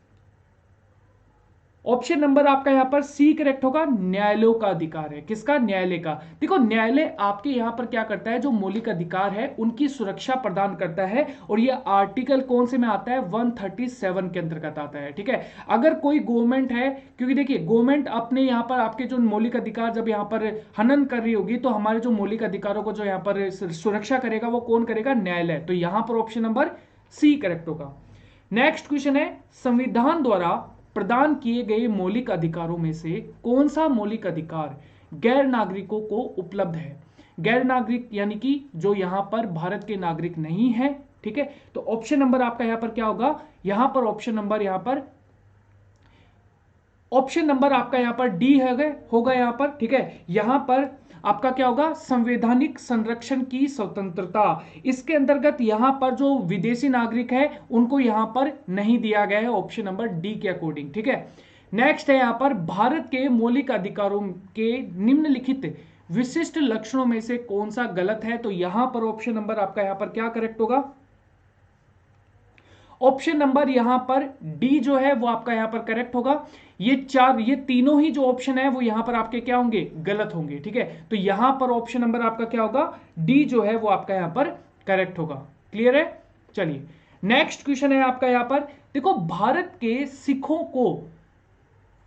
ऑप्शन नंबर आपका यहां पर सी करेक्ट होगा, न्यायालयों का अधिकार है। किसका? न्यायालय का। देखो न्यायालय आपके यहां पर क्या करता है, जो मौलिक अधिकार है उनकी सुरक्षा प्रदान करता है, और ये आर्टिकल कौन से में आता है? 137 के अंतर्गत आता है। ठीक है, अगर कोई गवर्नमेंट है, क्योंकि देखिए गवर्नमेंट अपने यहां पर आपके जो मौलिक अधिकार जब यहां पर हनन कर रही होगी, तो हमारे जो मौलिक अधिकारों को जो यहां पर सुरक्षा करेगा वो कौन करेगा? न्यायालय। तो यहां पर ऑप्शन नंबर सी करेक्ट होगा। नेक्स्ट क्वेश्चन है, संविधान द्वारा प्रदान किए गए मौलिक अधिकारों में से कौन सा मौलिक अधिकार गैर नागरिकों को उपलब्ध है? गैर नागरिक यानी कि जो यहां पर भारत के नागरिक नहीं है। ठीक है, तो ऑप्शन नंबर आपका यहां पर क्या होगा? यहां पर ऑप्शन नंबर आपका यहां पर डी होगा यहां पर। ठीक है, यहां पर आपका क्या होगा? संवैधानिक संरक्षण की स्वतंत्रता। इसके अंतर्गत यहां पर जो विदेशी नागरिक है उनको यहां पर नहीं दिया गया है, ऑप्शन नंबर डी के अकॉर्डिंग। ठीक है, नेक्स्ट है यहां पर, भारत के मौलिक अधिकारों के निम्नलिखित विशिष्ट लक्षणों में से कौन सा गलत है? तो यहां पर ऑप्शन नंबर आपका यहां पर क्या करेक्ट होगा? ऑप्शन नंबर यहां पर डी जो है वो आपका यहां पर करेक्ट होगा। ये तीनों ही जो ऑप्शन है वो यहां पर आपके क्या होंगे? गलत होंगे। ठीक है, तो यहां पर ऑप्शन नंबर आपका क्या होगा? डी जो है वो आपका यहां पर करेक्ट होगा। क्लियर है? चलिए नेक्स्ट क्वेश्चन है आपका यहां पर, देखो भारत के सिखों को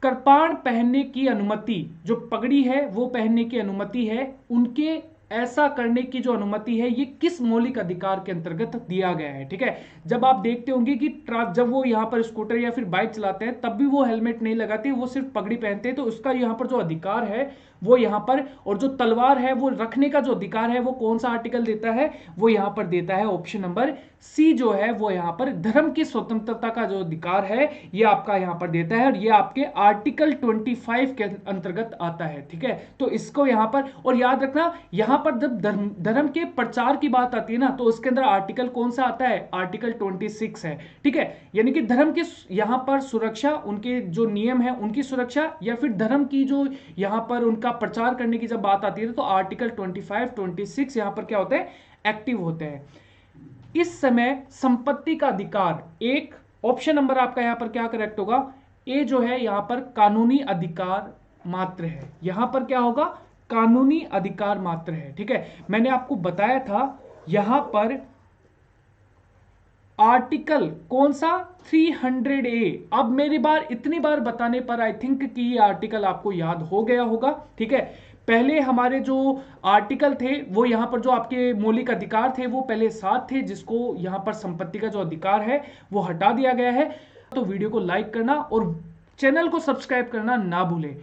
कृपाण पहनने की अनुमति, जो पगड़ी है वो पहनने की अनुमति है, उनके ऐसा करने की जो अनुमति है ये किस मौलिक अधिकार के अंतर्गत दिया गया है? ठीक है, जब आप देखते होंगे कि जब वो यहां पर स्कूटर या फिर बाइक चलाते हैं तब भी वो हेलमेट नहीं लगाते, वो सिर्फ पगड़ी पहनते हैं, तो उसका यहां पर जो अधिकार है वो यहां पर, और जो तलवार है वो रखने का जो अधिकार है वो कौन सा आर्टिकल देता है? वो यहां पर देता है ऑप्शन नंबर सी जो है वो यहां पर धर्म की स्वतंत्रता का जो अधिकार है ये आपका यहां पर देता है, और ये आपके आर्टिकल 25 के अंतर्गत आता है। ठीक है, तो इसको यहां पर, और याद रखना यहां पर जब धर्म के प्रचार की बात आती है ना, तो उसके अंदर आर्टिकल कौन सा आता है? आर्टिकल 26 है। ठीक है, यानी कि धर्म की यहां पर सुरक्षा, उनके जो नियम है उनकी सुरक्षा, या फिर धर्म की जो यहां पर उनका प्रचार करने की जब बात आती है तो आर्टिकल 25, 26 यहां पर क्या होते हैं? एक्टिव होते हैं। इस समय संपत्ति का अधिकार, एक ऑप्शन नंबर आपका यहां पर क्या करेक्ट होगा? ए जो है यहां पर कानूनी अधिकार मात्र है। यहां पर क्या होगा? कानूनी अधिकार मात्र है। ठीक है, मैंने आपको बताया था यहां पर आर्टिकल कौन सा? 300A। अब मेरी बार इतनी बार बताने पर आई थिंक कि ये आर्टिकल आपको याद हो गया होगा। ठीक है, पहले हमारे जो आर्टिकल थे वो यहां पर जो आपके मौलिक अधिकार थे वो पहले 7 थे, जिसको यहां पर संपत्ति का जो अधिकार है वो हटा दिया गया है। तो वीडियो को लाइक करना और चैनल को सब्सक्राइब करना ना भूलें।